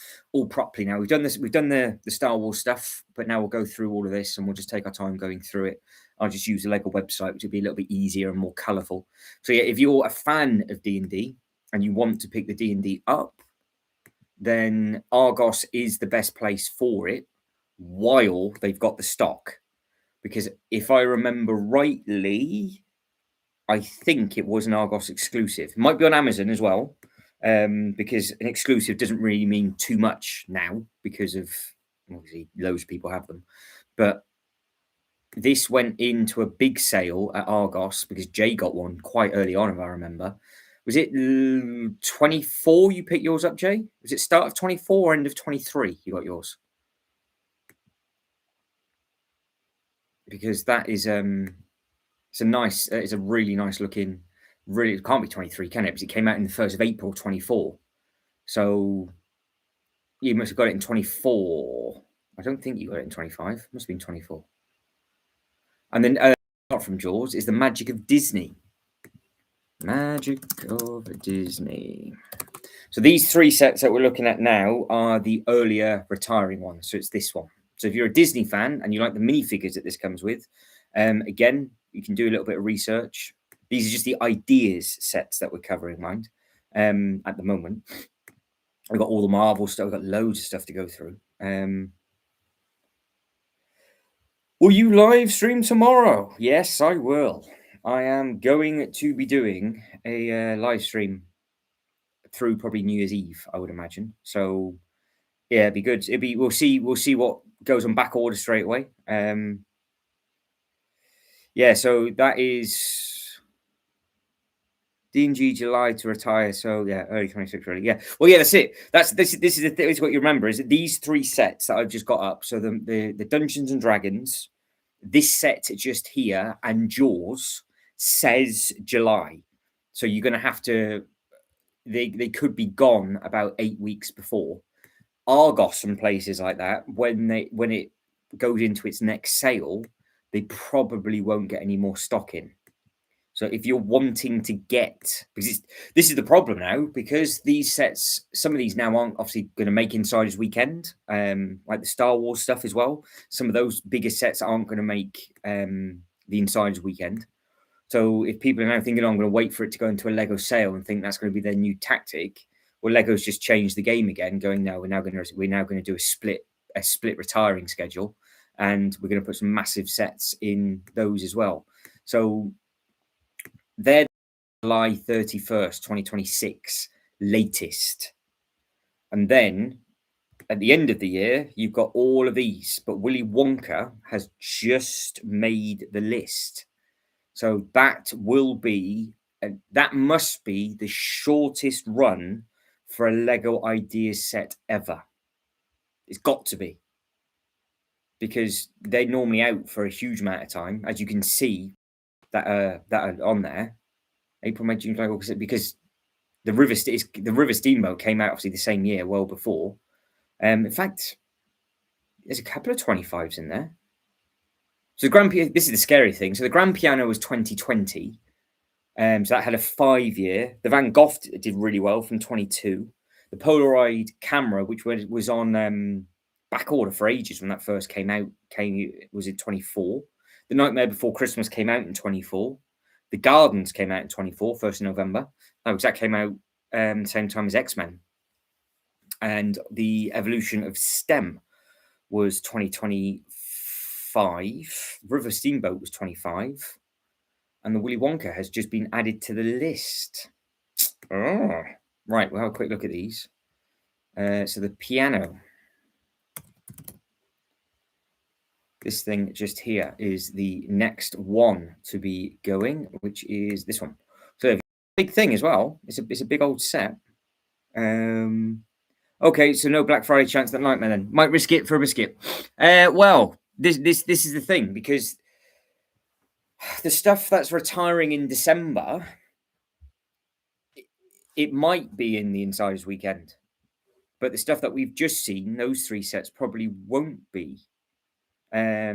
properly now. We've done this. We've done the Star Wars stuff, but now we'll go through all of this, and we'll just take our time going through it. I'll just use the Lego website, which will be a little bit easier and more colourful. So yeah, if you're a fan of D&D and you want to pick the D&D up, then Argos is the best place for it while they've got the stock. Because if I remember rightly, I think it was an Argos exclusive. It might be on Amazon as well, because an exclusive doesn't really mean too much now, because of obviously loads of people have them. But this went into a big sale at Argos because Jay got one quite early on, if I remember. Was it 24 you picked yours up, Jay? Was it start of 24 or end of 23 you got yours? Because that is it's a really nice looking, really, it can't be 23, can it? Because it came out in the 1st of April 24. So you must have got it in 24. I don't think you got it in 25. It must have been 24. And then apart from Jaws is the Magic of Disney. Magic of Disney. So these 3 sets that we're looking at now are the earlier retiring ones. So it's this one. So if you're a Disney fan and you like the minifigures that this comes with, again, you can do a little bit of research. These are just the ideas sets that we're covering, mind, at the moment. We've got all the Marvel stuff. We've got loads of stuff to go through. Will you live stream tomorrow? Yes, I will. I am going to be doing a live stream through probably New Year's Eve, I would imagine. So yeah, it'd be good. We'll see what goes on back order straight away. Yeah, so that is D&G July to retire. So yeah, early 26 really. Yeah. Well, yeah, that's it. This is the thing. Is what you remember is that these 3 sets that I've just got up. So the Dungeons and Dragons, this set just here, and Jaws says July. So you're gonna have to. They could be gone about 8 weeks before. Argos and places like that, when it goes into its next sale, they probably won't get any more stock in. So if you're wanting to get, because this is the problem now, because these sets, some of these now aren't obviously going to make Insiders Weekend, like the Star Wars stuff as well. Some of those bigger sets aren't going to make the Insiders Weekend. So if people are now thinking, oh, I'm going to wait for it to go into a Lego sale and think that's going to be their new tactic, well, Lego's just changed the game again, going, no, we're now going to do a split retiring schedule, and we're going to put some massive sets in those as well. So they're July 31st, 2026 latest. And then at the end of the year, you've got all of these, but Willy Wonka has just made the list. So that must be the shortest run for a Lego Ideas set ever. It's got to be, because they're normally out for a huge amount of time, as you can see that are on there. April, May, June, July, August, because the River Steamboat came out obviously the same year, well before. In fact, there's a couple of 25s in there. So the Grand Piano, this is the scary thing. So the Grand Piano was 2020. So that had a 5-year. The Van Gogh did really well from 22. The Polaroid camera, which was on back order for ages when that first came out, was in 24. The Nightmare Before Christmas came out in 24. The Gardens came out in 24, 1st of November. That came out same time as X-Men. And the Evolution of STEM was 2025. River Steamboat was 25. And the Willy Wonka has just been added to the list. Oh. Right, we'll have a quick look at these. So the piano. This thing just here is the next one to be going, which is this one. So big thing as well. It's a big old set. Okay, so no Black Friday chance that Nightmare then. Might risk it for a biscuit. Well, this is the thing, because the stuff that's retiring in December, it might be in the Insiders Weekend. But the stuff that we've just seen, those 3 sets, probably won't be. Yeah,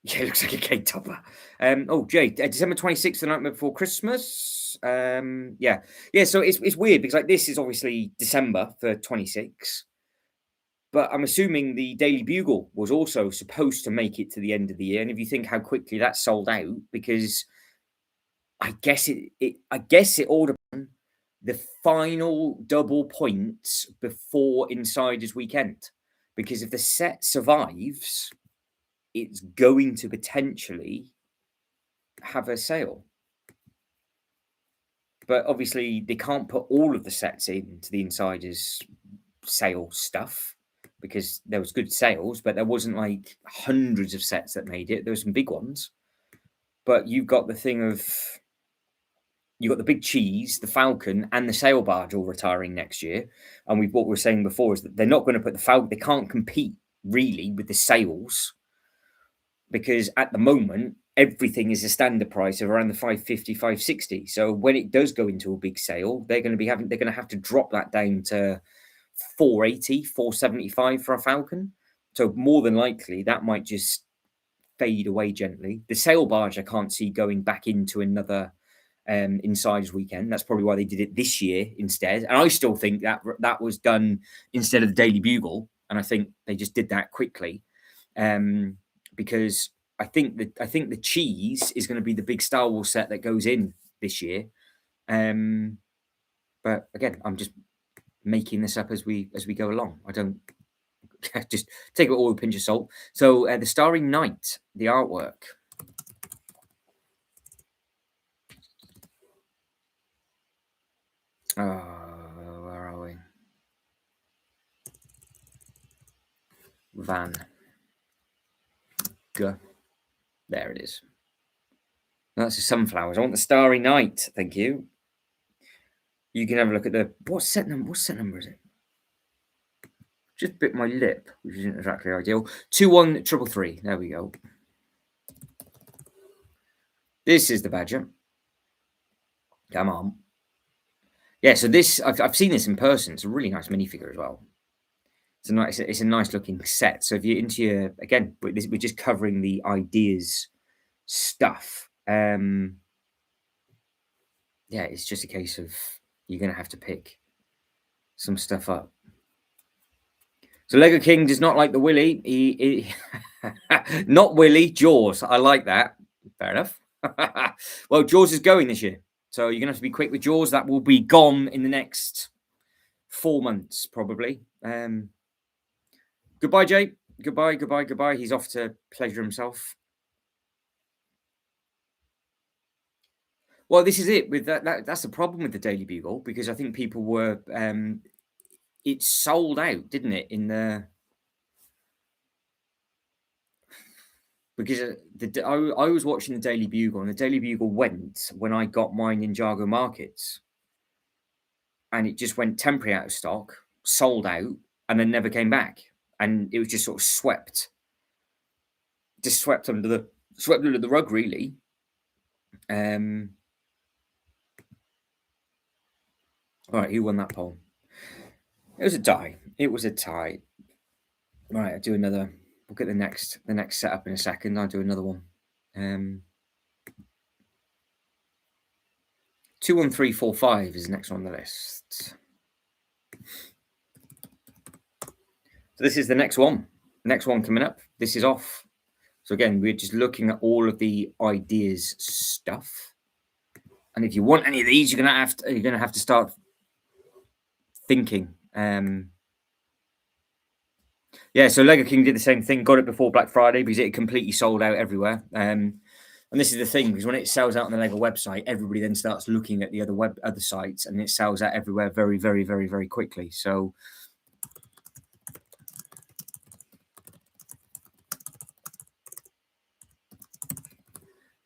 it looks like a cake topper. Oh, Jay, December 26th, the night before Christmas. Yeah. So it's weird, because like this is obviously December for 26, but I'm assuming the Daily Bugle was also supposed to make it to the end of the year. And if you think how quickly that sold out, because I guess it ordered the final double points before Insiders Weekend, because if the set survives, it's going to potentially have a sale. But obviously they can't put all of the sets into the Insiders sale stuff, because there was good sales, but there wasn't like hundreds of sets that made it. There were some big ones, but you've got the thing of, you've got the Big Cheese, the Falcon, and the Sail Barge all retiring next year. And what we were saying before is that they're not going to put the Falcon, they can't compete really with the sails, because at the moment, everything is a standard price of around the 550, 560. So when it does go into a big sale, they're going to have to drop that down to 480, 475 for a Falcon. So more than likely, that might just fade away gently. The Sail Barge, I can't see going back into another Insiders Weekend. That's probably why they did it this year instead. And I still think that that was done instead of the Daily Bugle, and I think they just did that quickly because I think the cheese is going to be the big Star Wars set that goes in this year. But again, I'm just making this up as we go along. I don't just take it all with a pinch of salt. So the Starry Night, the artwork. Where are we? Van Gogh. There it is. That's the sunflowers. I want the Starry Night. Thank you. You can have a look at the what set number is it? Just bit my lip, which isn't exactly ideal. 21333. There we go. This is the Badger. Come on. Yeah, so this I've seen this in person. It's a really nice minifigure as well. It's a nice looking set. So if you're into your again, we're just covering the ideas stuff. Yeah, it's just a case of you're gonna have to pick some stuff up. So Lego King does not like the Willy. He not Willy, Jaws. I like that. Fair enough. Well, Jaws is going this year. So you're going to have to be quick with Jaws. That will be gone in the next 4 months, probably. Goodbye, Jay. Goodbye. He's off to pleasure himself. Well, this is it. With that's the problem with the Daily Bugle, because I think people were... it sold out, didn't it, in the... Because I was watching the Daily Bugle, and the Daily Bugle went when I got my Ninjago markets. And it just went temporary out of stock, sold out, and then never came back. And it was just sort of swept under the rug, really. All right, who won that poll? It was a tie. Right, I'll do another. We'll get the next setup in a second. I'll do another one. 21345 is the next one on the list. So this is the next one. Next one coming up. This is off. So again, we're just looking at all of the ideas stuff. And if you want any of these, you're gonna have to start thinking. Yeah, so Lego King did the same thing. Got it before Black Friday because it completely sold out everywhere. And this is the thing, because when it sells out on the Lego website, everybody then starts looking at the other sites, and it sells out everywhere very, very, very, very quickly. So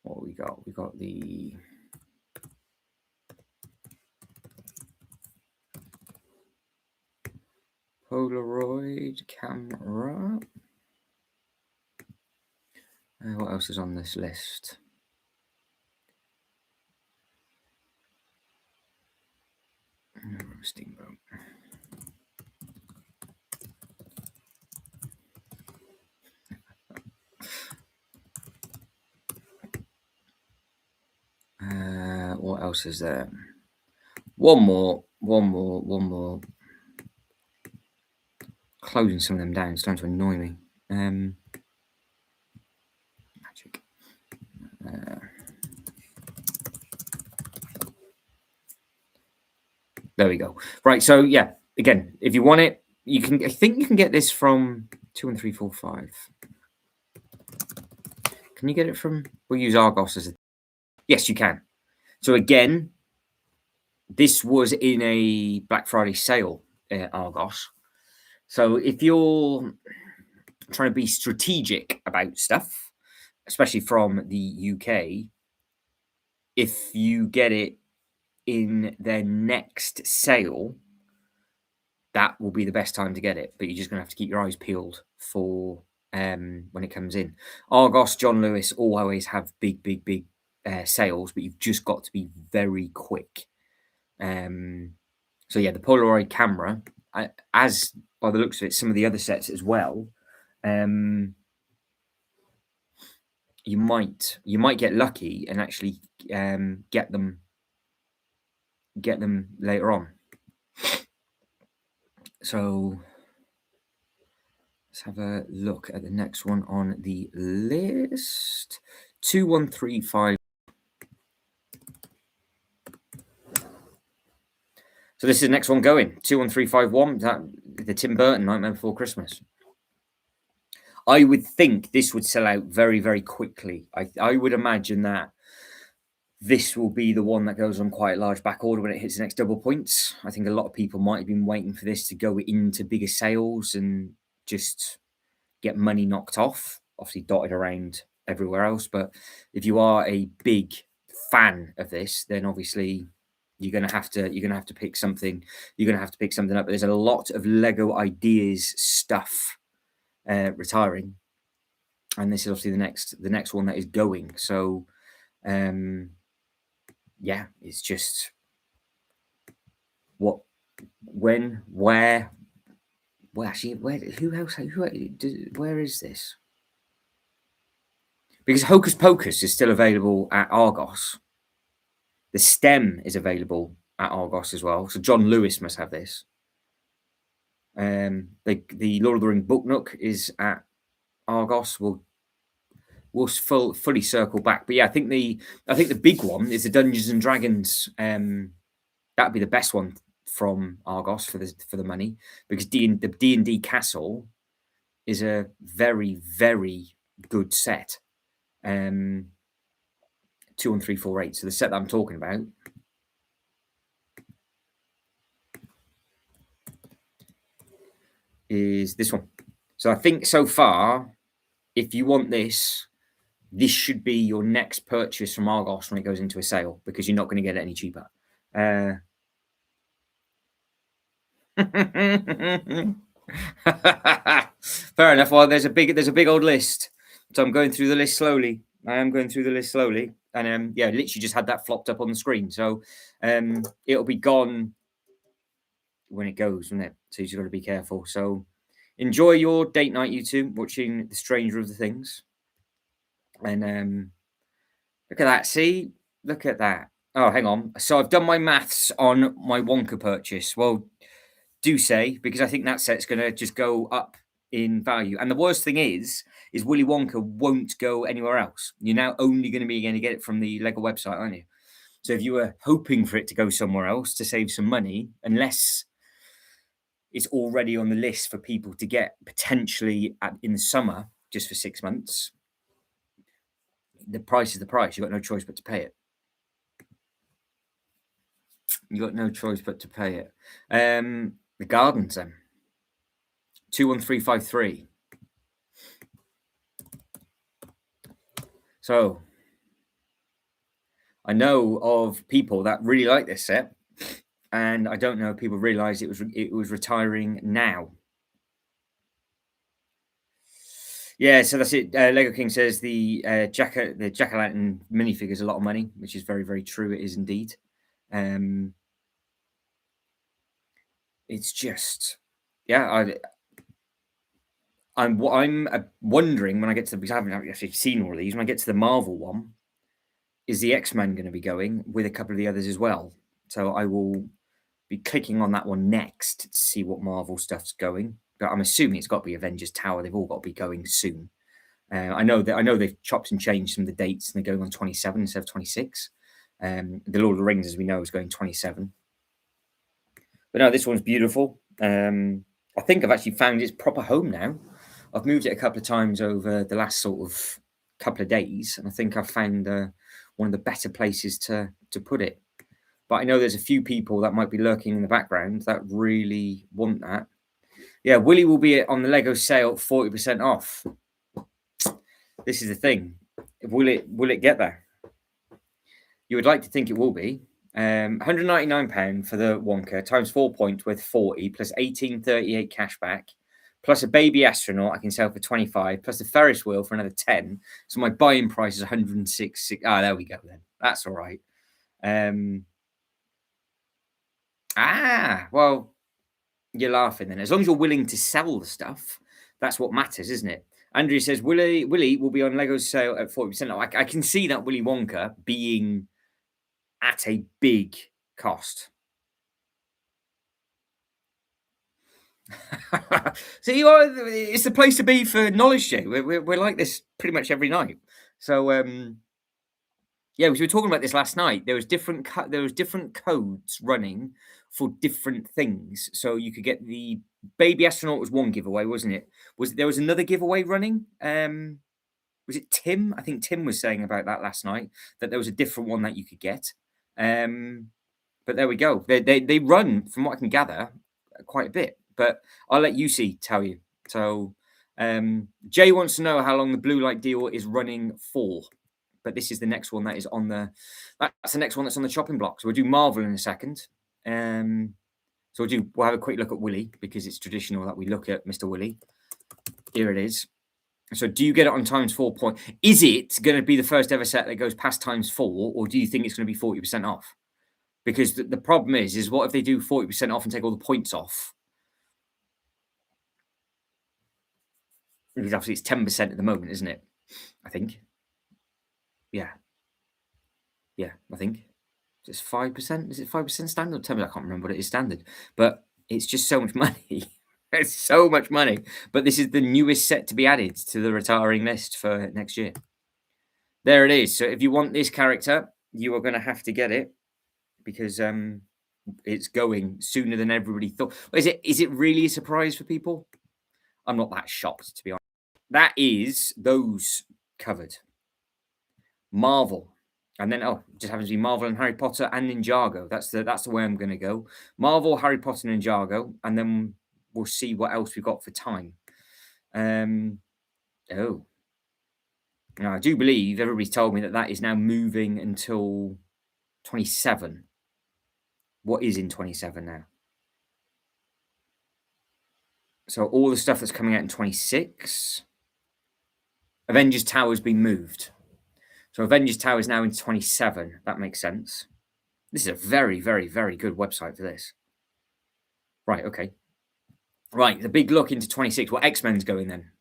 what we got? We got the Polaroid camera. What else is on this list? Steamboat. What else is there? One more. Closing some of them down. It's starting to annoy me. Magic. There we go. Right. So yeah, again, if you want it, you can. I think you can get this from 21345. Can you get it from? We'll use Argos as a. Yes, you can. So again, this was in a Black Friday sale, Argos. So if you're trying to be strategic about stuff, especially from the UK, if you get it in their next sale, that will be the best time to get it. But you're just going to have to keep your eyes peeled for when it comes in. Argos, John Lewis always have big sales, but you've just got to be very quick. So yeah, the Polaroid camera, as by the looks of it, some of the other sets as well. You might get lucky and actually get them get them later on. So let's have a look at the next one on the list. 2135. So this is the next one going. 21351. That the Tim Burton Nightmare Before Christmas. I would think this would sell out very, very quickly. I would imagine that this will be the one that goes on quite a large back order when it hits the next double points. I think a lot of people might have been waiting for this to go into bigger sales and just get money knocked off, obviously dotted around everywhere else. But if you are a big fan of this, then obviously you're gonna have to pick something. You're gonna have to pick something up. But there's a lot of Lego Ideas stuff retiring, and this is obviously the next one that is going. So yeah, it's just what, when, where. Well, actually, where is this? Because Hocus Pocus is still available at Argos. The stem is available at Argos as well. So John Lewis must have this. The Lord of the Rings Book Nook is at Argos. We'll fully circle back. But yeah, I think the big one is the Dungeons and Dragons. That'd be the best one from Argos for the money, because the D&D Castle is a very, very good set. 21348. So the set that I'm talking about is this one. So I think so far, if you want this should be your next purchase from Argos when it goes into a sale, because you're not going to get it any cheaper. Fair enough. Well, there's a big old list, so I'm going through the list slowly. And yeah, literally just had that flopped up on the screen. So it'll be gone when it goes, won't it? So you've got to be careful. So enjoy your date night, you two, watching The Stranger of the Things. And look at that. See, look at that. Oh, hang on. So I've done my maths on my Wonka purchase. Well, do say, because I think that set's going to just go up in value. And the worst thing is Willy Wonka won't go anywhere else. You're now only going to get it from the Lego website, aren't you? So if you were hoping for it to go somewhere else to save some money, unless it's already on the list for people to get potentially in the summer, just for 6 months, the price is the price. You've got no choice but to pay it. The Gardens, then. 21353. So I know of people that really like this set, and I don't know if people realize it was retiring now. Yeah, so that's it. Lego King says the Jack-o'-lantern minifigure is a lot of money, which is very, very true. It is indeed. It's just, yeah. I'm wondering when I get to, because I haven't actually seen all of these. When I get to the Marvel one, is the X-Men going to be going with a couple of the others as well? So I will be clicking on that one next to see what Marvel stuff's going. But I'm assuming it's got to be Avengers Tower. They've all got to be going soon. I know they've chopped and changed some of the dates, and they're going on 27 instead of 26. The Lord of the Rings, as we know, is going 27. But no, this one's beautiful. I think I've actually found its proper home now. I've moved it a couple of times over the last sort of couple of days, and I think I've found one of the better places to put it. But I know there's a few people that might be lurking in the background that really want that. Yeah, Willy will be on the Lego sale 40% off. This is the thing. Will it get there? You would like to think it will be. £199 for the Wonka times 4 points worth 40 plus 1838 cash back, plus a baby astronaut I can sell for 25, plus the Ferris wheel for another 10. So my buying price is 106. There we go then. That's all right. Well, you're laughing then. As long as you're willing to sell the stuff, that's what matters, isn't it? Andrew says Willy will be on Lego's sale at 40%. I can see that Willy Wonka being at a big cost. So you are, it's the place to be for knowledge, Jay. We're like this pretty much every night. So yeah, we were talking about this last night. There was different codes running for different things. So you could get the baby astronaut was one giveaway, wasn't it? There was another giveaway running? Was it Tim? I think Tim was saying about that last night, that there was a different one that you could get. But there we go. They run, from what I can gather, quite a bit. But I'll let UC tell you. So Jay wants to know how long the blue light deal is running for. But this is the next one that is on that's the next one that's on the chopping block. So we'll do Marvel in a second. So we'll have a quick look at Willie, because it's traditional that we look at Mr. Willie. Here it is. So do you get it on ×4 point? Is it going to be the first ever set that goes past ×4, or do you think it's going to be 40% off? Because the problem is what if they do 40% off and take all the points off? Because obviously it's 10% at the moment, isn't it? I think. Yeah. Yeah, I think. It's 5%. Is it 5% standard or 10%? I can't remember what it is standard. But it's just so much money. It's so much money. But this is the newest set to be added to the retiring list for next year. There it is. So if you want this character, you are going to have to get it, because it's going sooner than everybody thought. Is it really a surprise for people? I'm not that shocked, to be honest. That is those covered. Marvel. And then, just happens to be Marvel and Harry Potter and Ninjago. That's the way I'm going to go. Marvel, Harry Potter, Ninjago. And then we'll see what else we've got for time. Now, I do believe everybody's told me that is now moving until 27. What is in 27 now? So all the stuff that's coming out in 26. Avengers Tower has been moved. So Avengers Tower is now in 27. That makes sense. This is a very, very, very good website for this. Right, okay. Right, the big look into 26. Well, X-Men's going then.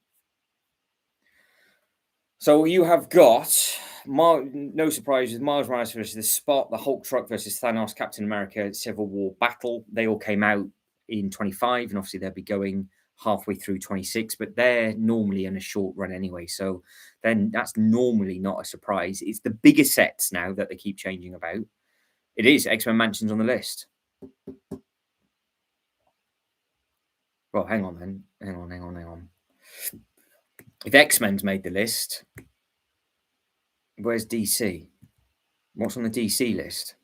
So you have got, no surprises, Miles Morales versus the Spot, the Hulk truck versus Thanos, Captain America, Civil War battle. They all came out in 25, and obviously they'll be going halfway through 26, but they're normally in a short run anyway. So then that's normally not a surprise. It's the bigger sets now that they keep changing about. It is X-Men Mansion's on the list. Well, hang on then. Hang on. If X-Men's made the list, where's DC? What's on the DC list?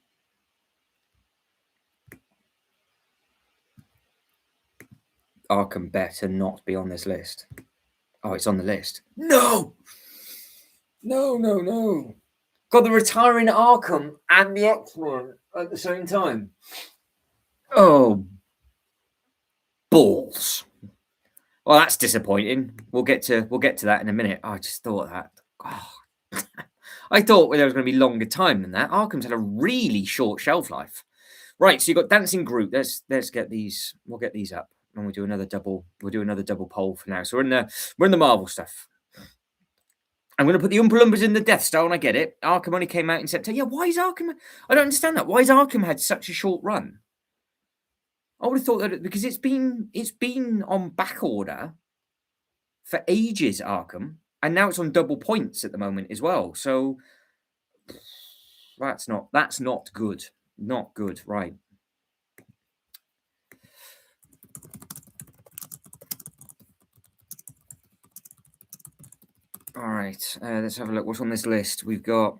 Arkham better not be on this list. Oh, it's on the list. No! No. Got the retiring Arkham and the X-Men at the same time. Oh, balls. Well, that's disappointing. We'll get to that in a minute. I just thought that. Oh. I thought there was going to be longer time than that. Arkham's had a really short shelf life. Right, so you've got Dancing Groot. Let's get these. We'll get these up, and we'll do another double. We'll do another double poll for now. So we're in the Marvel stuff. I'm going to put the Oompa Loompas in the Death Star, and I get it. Arkham only came out in September. Yeah, why is Arkham? I don't understand that. Why has Arkham had such a short run? I would have thought that because it's been on back order for ages, Arkham, and now it's on double points at the moment as well. So that's not good. Not good, right? All right, let's have a look. What's on this list? We've got.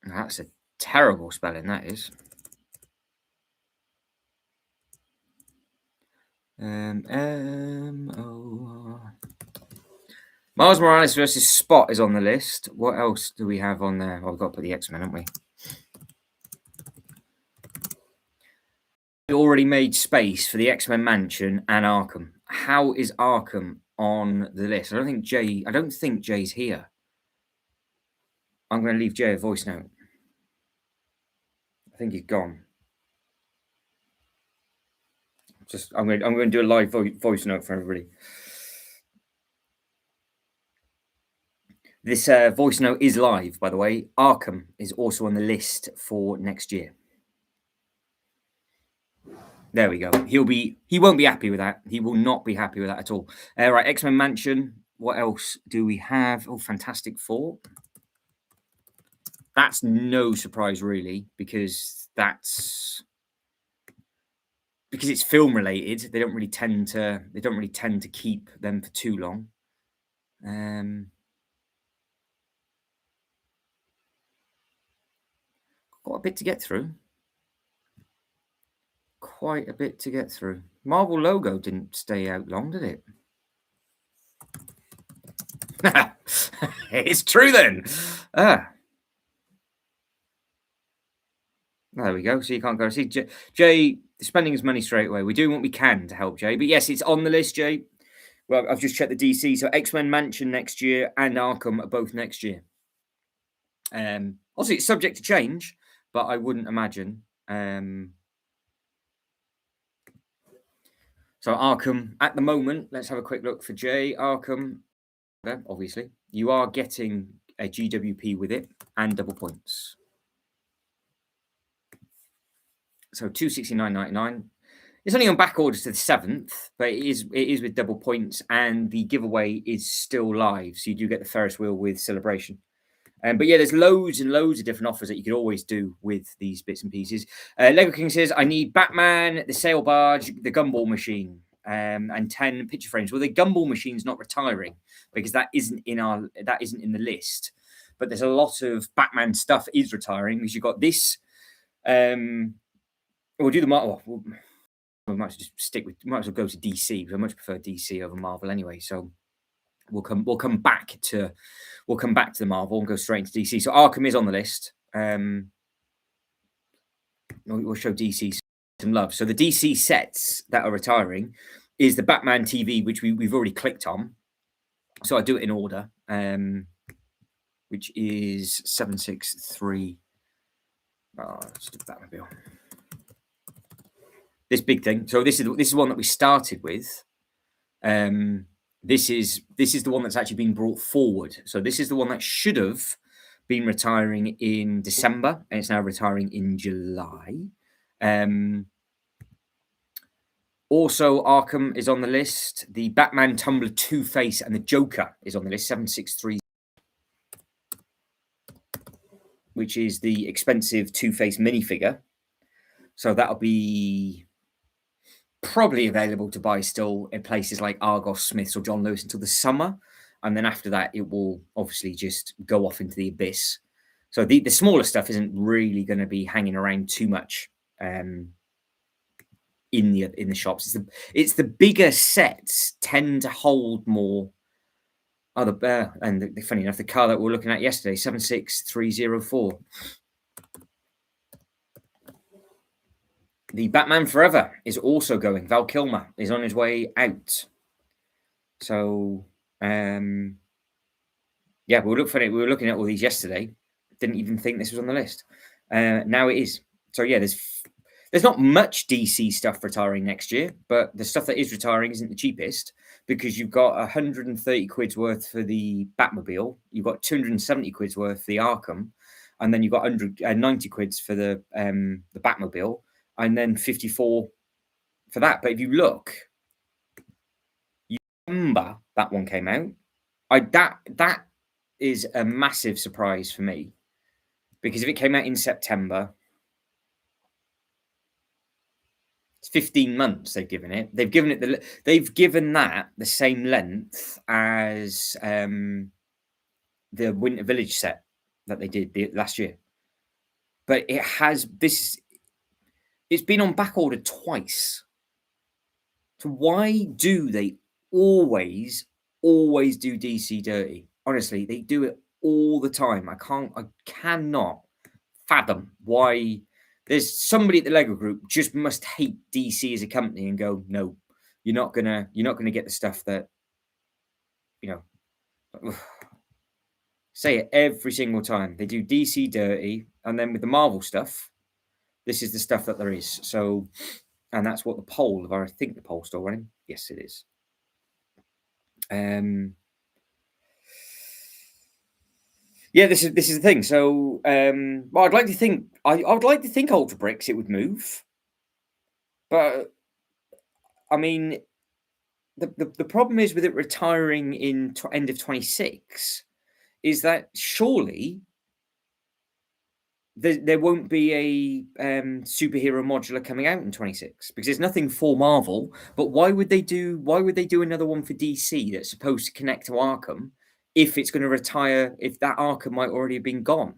That's a terrible spelling, that is. Miles Morales versus Spot is on the list. What else do we have on there? Well, we've got to put the X-Men, haven't we? We already made space for the X-Men Mansion and Arkham. How is Arkham on the list? I don't think Jay's here. I'm going to leave Jay a voice note. I think he's gone. I'm going to do a live voice note for everybody. This voice note is live, by the way. Arkham is also on the list for next year. There we go. He won't be happy with that. He will not be happy with that at all. Right, X-Men Mansion. What else do we have? Oh, Fantastic Four. That's no surprise really, because it's film related. They don't really tend to keep them for too long. Got a bit to get through. Quite a bit to get through. Marvel logo didn't stay out long, did it? It's true then. There we go. So you can't go see Jay spending his money straight away. We're doing what we can to help Jay. But yes, it's on the list, Jay. Well, I've just checked the DC. So X-Men Mansion next year and Arkham are both next year. Also, it's subject to change, but I wouldn't imagine. So Arkham at the moment, let's have a quick look for Jay. Arkham, obviously, you are getting a GWP with it and double points. So 269.99. It's only on back orders to the 7th, but it is with double points, and the giveaway is still live. So you do get the Ferris wheel with Celebration. But yeah, there's loads and loads of different offers that you could always do with these bits and pieces. Lego King says, I need Batman, the sail barge, the gumball machine, and 10 picture frames. Well, the gumball machine's not retiring because that isn't in the list. But there's a lot of Batman stuff is retiring because you've got this. We'll do the Marvel. We might as well go to DC because I much prefer DC over Marvel anyway. So we'll come back to the Marvel and go straight into DC. So Arkham is on the list. We'll show DC some love. So the DC sets that are retiring is the Batman TV, which we've already clicked on. So I do it in order, which is 763. Let's do Batmobile. This big thing. So this is one that we started with. This is the one that's actually been brought forward. So this is the one that should have been retiring in December, and it's now retiring in July. Also, Arkham is on the list. The Batman, Tumbler, Two-Face, and the Joker is on the list. 763, which is the expensive Two-Face minifigure. So that'll be probably available to buy still in places like Argos, Smiths, or John Lewis until the summer. And then after that, it will obviously just go off into the abyss. So the smaller stuff isn't really going to be hanging around too much in the shops. It's the bigger sets tend to hold more. And funny enough, the car that we were looking at yesterday, 76304. The Batman Forever is also going. Val Kilmer is on his way out. So, yeah, we were looking at all these yesterday. Didn't even think this was on the list. Now it is. So yeah, there's not much DC stuff retiring next year, but the stuff that is retiring isn't the cheapest because you've got 130 quid's worth for the Batmobile, you've got 270 quid's worth for the Arkham, and then you've got 190 quid's for the Batmobile, and then 54 for that. But if you look, you remember that one came out. That is a massive surprise for me because if it came out in September, it's 15 months they've given it. They've given that the same length as the Winter Village set that they did last year. But it has this. It's been on back order twice. So why do they always do DC dirty? Honestly, they do it all the time. I cannot fathom why. There's somebody at the Lego Group just must hate DC as a company and go, no, you're not gonna get the stuff that, say it every single time. They do DC dirty, and then with the Marvel stuff, this is the stuff that there is. So, and that's what the poll. I think the poll's still running. Yes, it is. Yeah, this is the thing. So, well, I'd like to think I would like to think Ultra Bricks it would move, but I mean, the problem is with it retiring in end of 26 is that surely there won't be a superhero modular coming out in 26 because there's nothing for Marvel. But why would they do another one for DC that's supposed to connect to Arkham if it's going to retire, if that Arkham might already have been gone?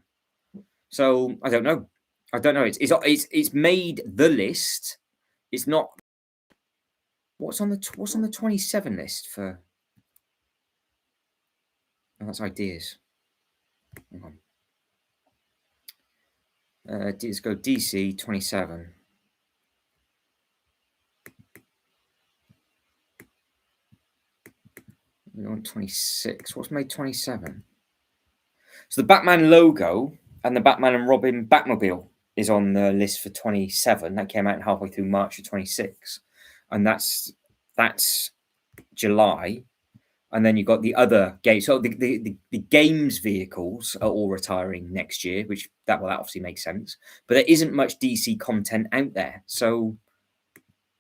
So I don't know. It's made the list. It's not what's on the 27 list for. Oh, that's ideas. Hang on. Let's go DC 27. We want 26. What's made 27? So the Batman logo and the Batman and Robin Batmobile is on the list for 27. That came out halfway through March of 26. And that's July. And then you've got the other games. So the games vehicles are all retiring next year, which that obviously makes sense. But there isn't much DC content out there. So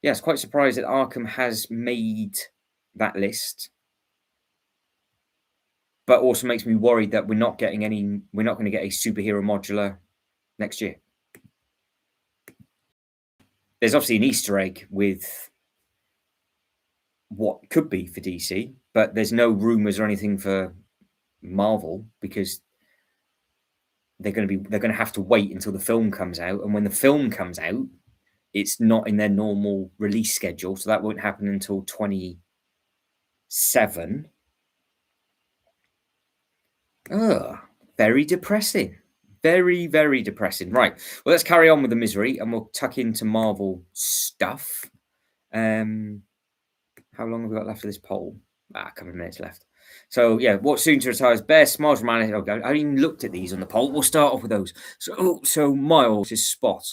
yeah, it's quite surprised that Arkham has made that list. But also makes me worried that we're not going to get a superhero modular next year. There's obviously an Easter egg with what could be for DC, but there's no rumors or anything for Marvel because they're going to have to wait until the film comes out, and when the film comes out, it's not in their normal release schedule, so that won't happen until 27. Very depressing. Very, very depressing. Right. Well, let's carry on with the misery and we'll tuck into Marvel stuff. How long have we got left of this poll? A couple of minutes left. So, yeah, what soon to retire is best? Miles Morales. Okay, I haven't even looked at these on the poll. We'll start off with those. So Miles is Spot.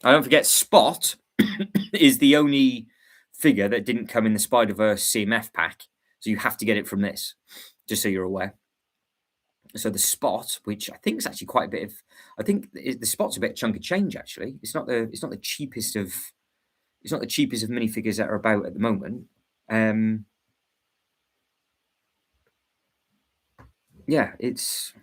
I don't forget, Spot is the only figure that didn't come in the Spider-Verse CMF pack. So you have to get it from this, just so you're aware. So the Spot, which I think is actually quite a bit of, I think the Spot's a bit of chunk of change. Actually, it's not the cheapest of minifigures that are about at the moment. Yeah, it's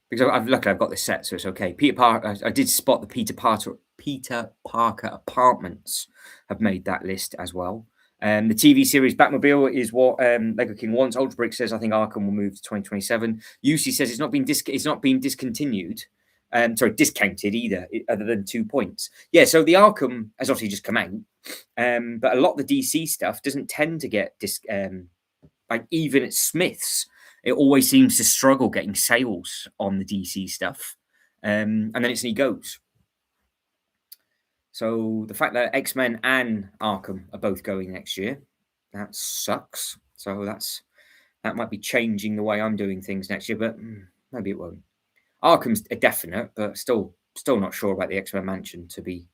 because I've got this set, so it's okay. Peter Parker, I did spot the Peter Parker Apartments have made that list as well. The TV series Batmobile is what Lego King wants. Ultra Brick says I think Arkham will move to 2027. UC says it's not been discontinued. Discounted either, other than 2 points. Yeah, so the Arkham has obviously just come out, but a lot of the DC stuff doesn't tend to get like even at Smiths, it always seems to struggle getting sales on the DC stuff, and then it goes. So the fact that X-Men and Arkham are both going next year, that sucks. So that might be changing the way I'm doing things next year, but maybe it won't. Arkham's a definite, but still not sure about the X-Men Mansion to be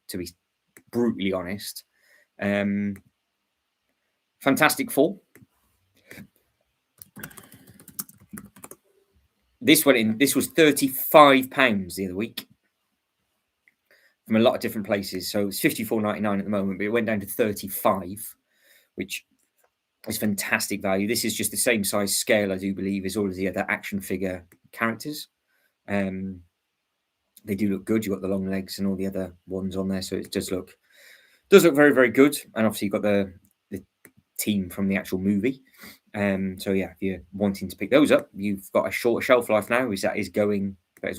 brutally honest. Fantastic Four. This was £35 the other week from a lot of different places. So it's $54.99 at the moment, but it went down to 35, which is fantastic value. This is just the same size scale, I do believe, as all of the other action figure characters. They do look good. You've got the long legs and all the other ones on there, so it does look very, very good. And obviously, you've got the team from the actual movie. So yeah, if you're wanting to pick those up, you've got a shorter shelf life now. That is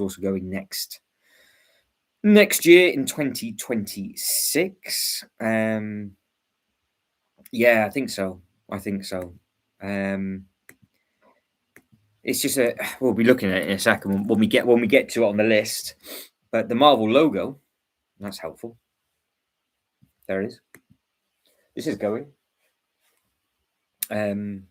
also going next year in 2026. Yeah, I think so. It's just we'll be looking at it in a second when we get to it on the list. But the Marvel logo, that's helpful. There it is. This is going. It's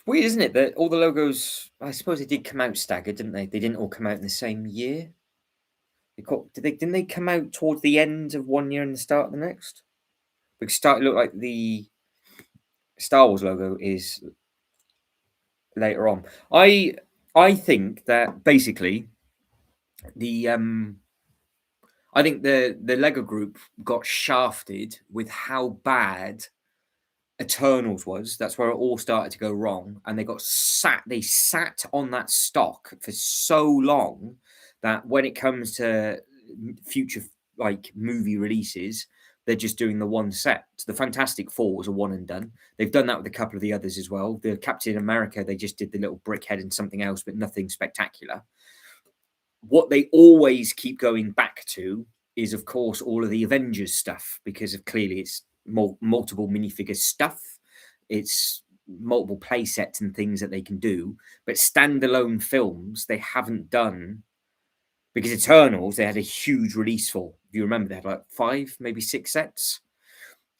weird, isn't it, that all the logos, I suppose they did come out staggered, didn't they? They didn't all come out in the same year. Didn't they come out towards the end of one year and the start of the next? Because it looked like the Star Wars logo is later on. I think that basically the I think the Lego group got shafted with how bad Eternals was. That's where it all started to go wrong, and they sat on that stock for so long that when it comes to future like movie releases, they're just doing the one set. So the Fantastic Four was a one and done. They've done that with a couple of the others as well. The Captain America, they just did the little brick head and something else, but nothing spectacular. What they always keep going back to is, of course, all of the Avengers stuff, because of clearly it's multiple minifigure stuff. It's multiple play sets and things that they can do. But standalone films, they haven't done, because Eternals, they had a huge release for. If you remember, they had like 5, maybe 6 sets.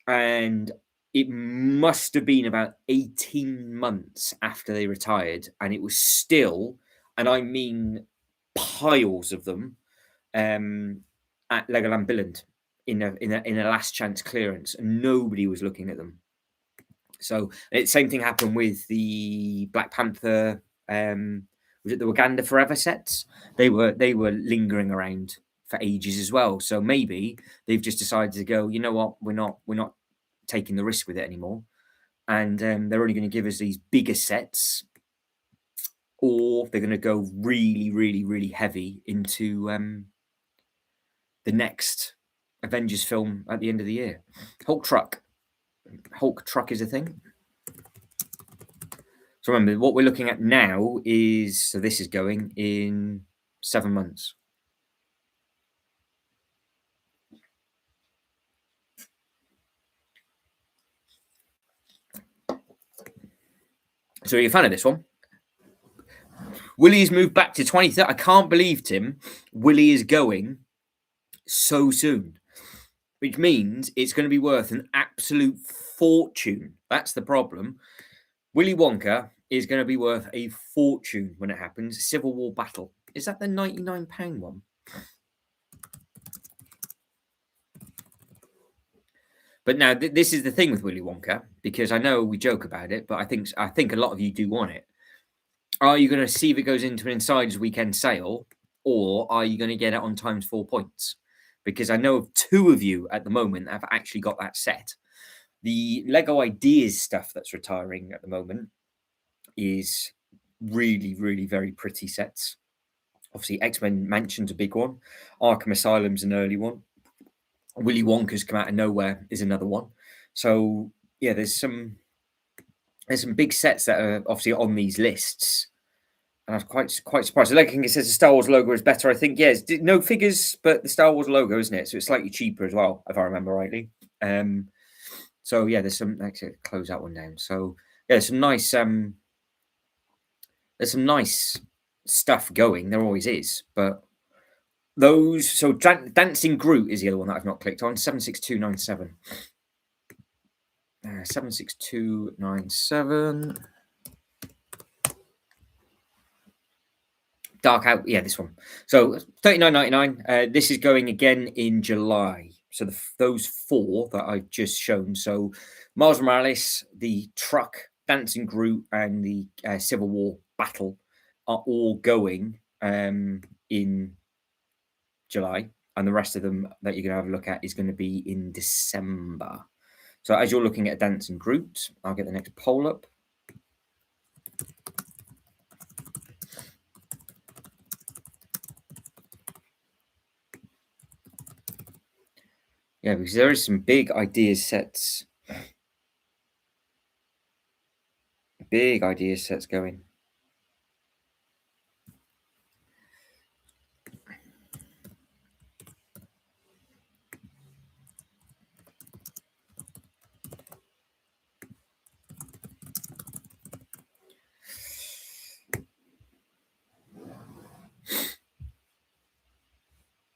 And it must have been about 18 months after they retired. And it was still, and I mean piles of them, at Legoland Billund in a last chance clearance, and nobody was looking at them. So the same thing happened with the Black Panther. Was it the Wakanda Forever sets? They were lingering around for ages as well. So maybe they've just decided to go, you know what, we're not taking the risk with it anymore, and they're only going to give us these bigger sets, or they're going to go really, really, really heavy into the next Avengers film at the end of the year. Hulk truck is a thing. So remember, what we're looking at now is, so this is going in 7 months. So you're a fan of this one? Willie moved back to 2030. I can't believe, Tim, Willie is going so soon, which means it's going to be worth an absolute fortune. That's the problem. Willy Wonka is going to be worth a fortune when it happens. Civil War Battle. Is that the £99 one? But now this is the thing with Willy Wonka, because I know we joke about it, but I think a lot of you do want it. Are you going to see if it goes into an Insiders Weekend sale, or are you going to get it on times 4 points? Because I know of 2 of you at the moment that have actually got that set. The Lego Ideas stuff that's retiring at the moment is really, really very pretty sets. Obviously, X-Men Mansion's a big one. Arkham Asylum's an early one. Willy Wonka's come out of nowhere is another one. So yeah, there's some big sets that are obviously on these lists, and I was quite surprised. Like it says the Star Wars logo is better. I think yes, no figures, but the Star Wars logo, isn't it? So it's slightly cheaper as well, if I remember rightly. So yeah, there's some. Let's close that one down. So yeah, there's some nice stuff going. There always is, but those. So Dancing Groot is the other one that I've not clicked on. 76297. 76297. Dark Out, yeah, this one. So $39.99. This is going again in July. So those 4 that I've just shown. So Miles Morales, the truck, Dancing Groot, and the Civil War Battle are all going in July, and the rest of them that you're going to have a look at is going to be in December. So as you're looking at Dancing Groot, I'll get the next poll up. Yeah, because there is some big ideas sets. Big idea sets going.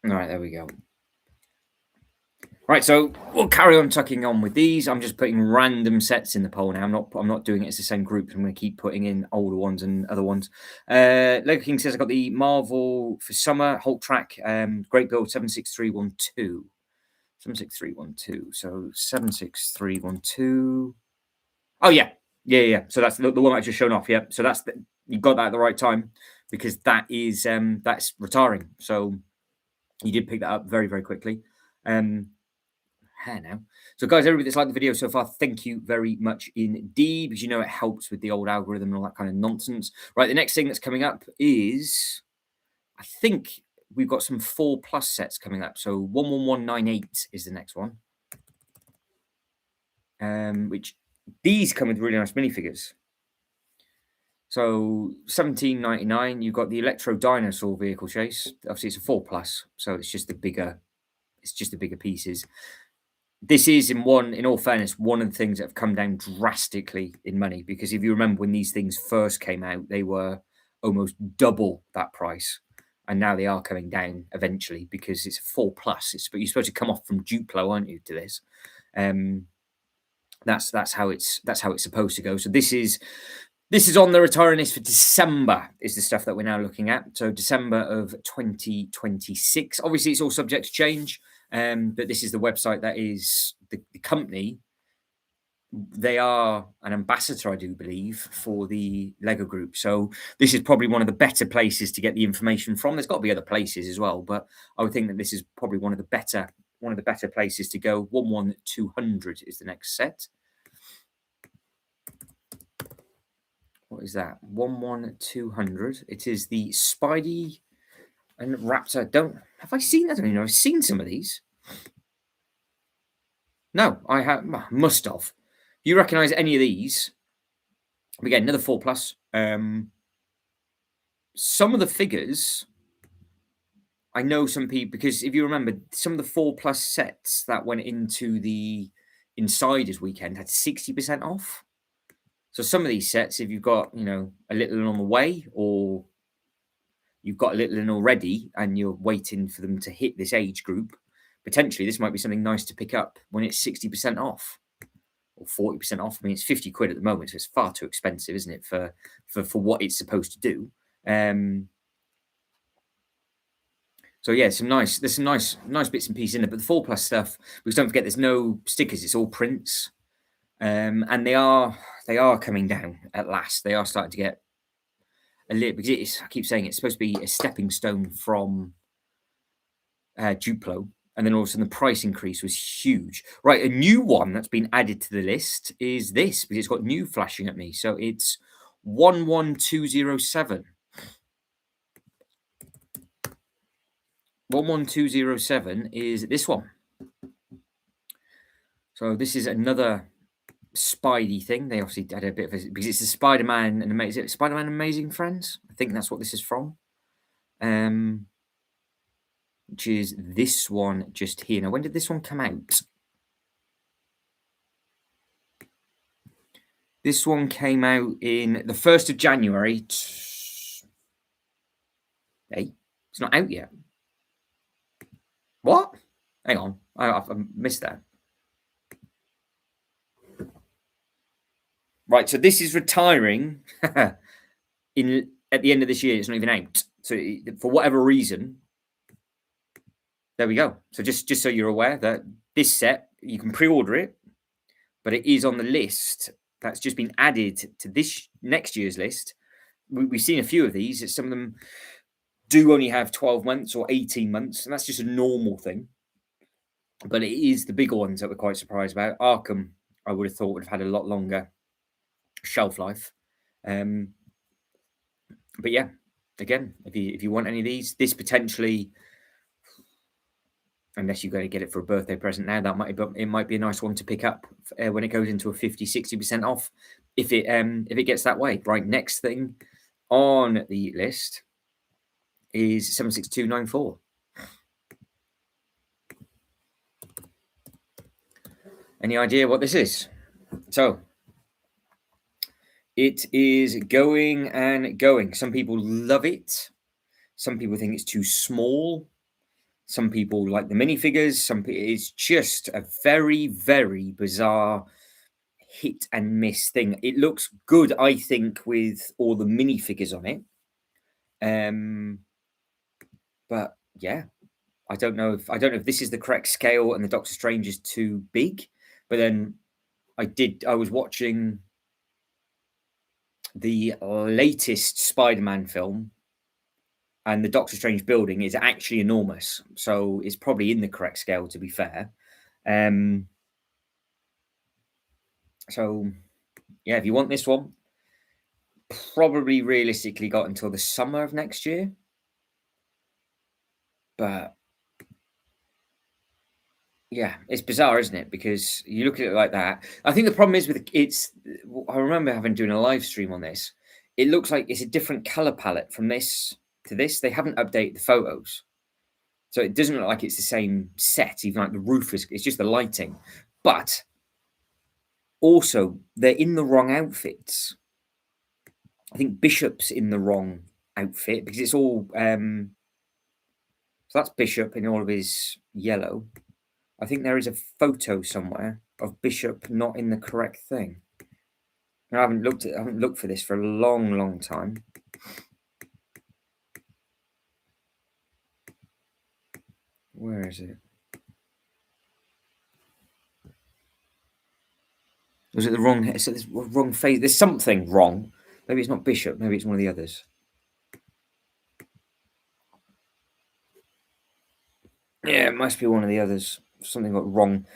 All right, there we go. Right, so we'll carry on tucking on with these. I'm just putting random sets in the poll now. I'm not doing it as the same group. I'm going to keep putting in older ones and other ones. Lego King says I got the Marvel for summer Hulk track. Great build 76312. 76312. So 76312. Oh yeah. So that's the one I just shown off. Yeah. So you got that at the right time because that's retiring. So you did pick that up very very quickly. Here now. So guys, everybody that's liked the video so far, thank you very much indeed, because you know it helps with the old algorithm and all that kind of nonsense. Right, the next thing that's coming up is, I think we've got some 4+ sets coming up. So 11198 is the next one. Which these come with really nice minifigures. So 17.99, you've got the Electro Dinosaur vehicle chase. Obviously, it's a 4+, so it's just the bigger pieces. This is, in all fairness, one of the things that have come down drastically in money, because if you remember when these things first came out, they were almost double that price, and now they are coming down eventually because it's a 4+. But you're supposed to come off from Duplo, aren't you, to this? That's how it's supposed to go. So this is on the retiring list for December, is the stuff that we're now looking at. So December of 2026. Obviously, it's all subject to change. But this is the website that is the company. They are an ambassador, I do believe, for the Lego Group. So this is probably one of the better places to get the information from. There's got to be other places as well, but I would think that this is probably one of the better places to go. 11200 is the next set. What is that? 11200. It is the Spidey and Raptor. Have I seen that? I don't even know. I've seen some of these. No, I have. Must have. You recognise any of these? Again, another 4+. Some of the figures, I know some people, because if you remember, some of the 4+ sets that went into the Insiders weekend had 60% off. So some of these sets, if you've got, a little on the way, or you've got a little in already and you're waiting for them to hit this age group, potentially this might be something nice to pick up when it's 60% off or 40% off. I mean, it's 50 quid at the moment, so it's far too expensive, isn't it, for what it's supposed to do? So yeah, there's some nice bits and pieces in it. But the 4+ stuff, because don't forget, there's no stickers; it's all prints, and they are coming down at last. They are starting to get a little, because I keep saying it's supposed to be a stepping stone from Duplo, and then all of a sudden the price increase was huge. Right, a new one that's been added to the list is this, because it's got new flashing at me. So it's 11207. 11207 is this one. So this is another Spidey thing. They obviously had a bit of because it's a Spider-Man and Spider-Man Amazing Friends. I think that's what this is from. Which is this one just here. Now, when did this one come out? This one came out in the 1st of January. Hey, it's not out yet. What? Hang on, I missed that. Right, so this is retiring at the end of this year. It's not even out. So for whatever reason, there we go. So just so you're aware that this set, you can pre-order it, but it is on the list that's just been added to this next year's list. We've seen a few of these. Some of them do only have 12 months or 18 months, and that's just a normal thing. But it is the bigger ones that we're quite surprised about. Arkham, I would have thought, would have had a lot longer shelf life. But yeah, again, if you want any of these, this potentially, unless you're going to get it for a birthday present now, it might be a nice one to pick up when it goes into a 50-60% off, if it gets that way. Right, next thing on the list is 76294. Any idea what this is? So it is going and going. Some people love it. Some people think it's too small. Some people like the minifigures. It's just a very, very bizarre hit and miss thing. It looks good, I think, with all the minifigures on it. But yeah, I don't know if this is the correct scale and the Doctor Strange is too big. But then I was watching the latest Spider-Man film and the Doctor Strange building is actually enormous. So it's probably in the correct scale, to be fair. So yeah, if you want this one, probably realistically got until the summer of next year. But yeah, it's bizarre, isn't it? Because you look at it like that. I think the problem is with it's. I remember doing a live stream on this. It looks like it's a different color palette from this to this. They haven't updated the photos, so it doesn't look like it's the same set. Even like the roof is. It's just the lighting, but also they're in the wrong outfits. I think Bishop's in the wrong outfit because it's all. So that's Bishop in all of his yellow. I think there is a photo somewhere of Bishop not in the correct thing. I haven't looked for this for a long, long time. Where is it? Was it the wrong? It's the wrong face. There's something wrong. Maybe it's not Bishop. Maybe it's one of the others. Yeah, it must be one of the others. Something got wrong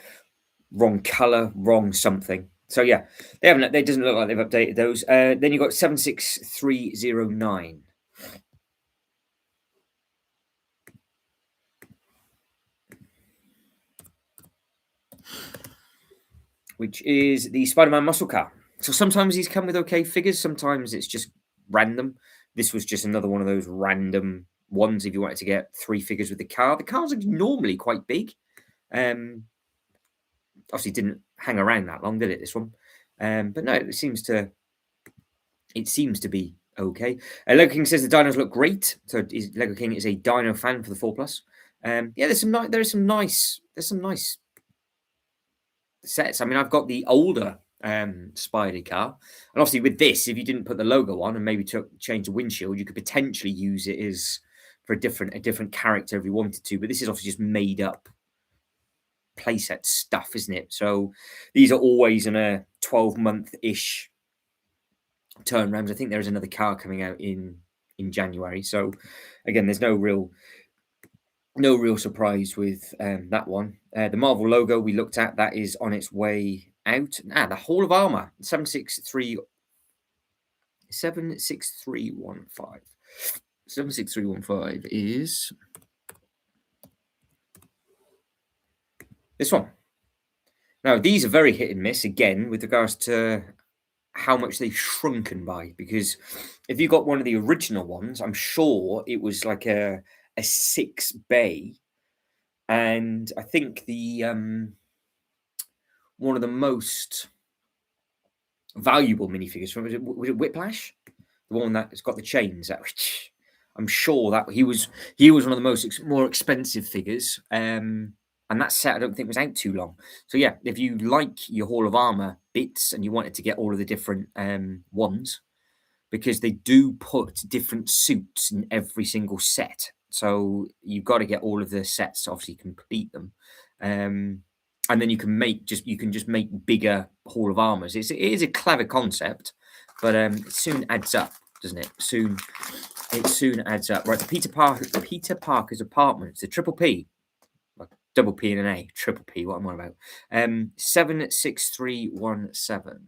color, wrong something. So yeah, they haven't. It doesn't look like they've updated those. Then you got 76309. Which is the Spider-Man muscle car. So sometimes he's come with okay figures, sometimes it's just random. This was just another one of those random ones if you wanted to get 3 figures with the car. The cars are normally quite big. Obviously didn't hang around that long, did it, this one? But no, it seems to be okay. Lego King says the dinos look great. So Lego King is a dino fan for the 4+. Yeah, there's some nice sets. I mean, I've got the older Spidey car, and obviously with this, if you didn't put the logo on and maybe change the windshield, you could potentially use it as for a different character if you wanted to. But this is obviously just made up playset stuff, isn't it? So these are always in a 12-month-ish turnarounds. I think there is another car coming out in January. So again, there's no real surprise with that one. The Marvel logo we looked at, that is on its way out. The Hall of Armor, 76315. 76315 is this one. Now, these are very hit and miss, again, with regards to how much they've shrunken by. Because if you got one of the original ones, I'm sure it was like a 6 bay. And I think the one of the most valuable minifigures from was it Whiplash, the one that's got the chains. That I'm sure that he was one of the more expensive figures. And that set I don't think was out too long. So yeah, if you like your Hall of Armor bits and you wanted to get all of the different ones, because they do put different suits in every single set. So you've got to get all of the sets to obviously complete them. And then you can just make bigger Hall of Armors. It is a clever concept, but it soon adds up, doesn't it? It soon adds up. Right, the Peter Parker's Apartments, the Triple P. Double P and an A, triple P, what am I about? 76317.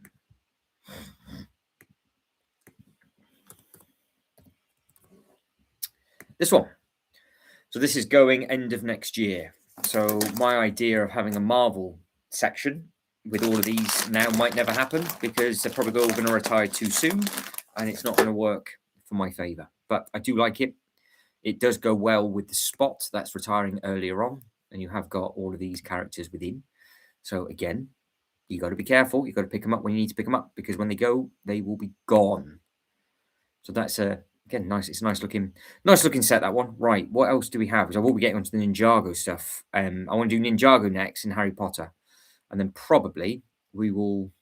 This one. So this is going end of next year. So my idea of having a Marvel section with all of these now might never happen because they're probably all going to retire too soon and it's not going to work for my favour. But I do like it. It does go well with the Spot that's retiring earlier on. And you have got all of these characters within. So again, you got to be careful. You got to pick them up when you need to pick them up because when they go, they will be gone. So that's again nice. It's a nice looking set, that one. Right, what else do we have? Because I will be getting onto the Ninjago stuff. I want to do Ninjago next in Harry Potter, and then probably we will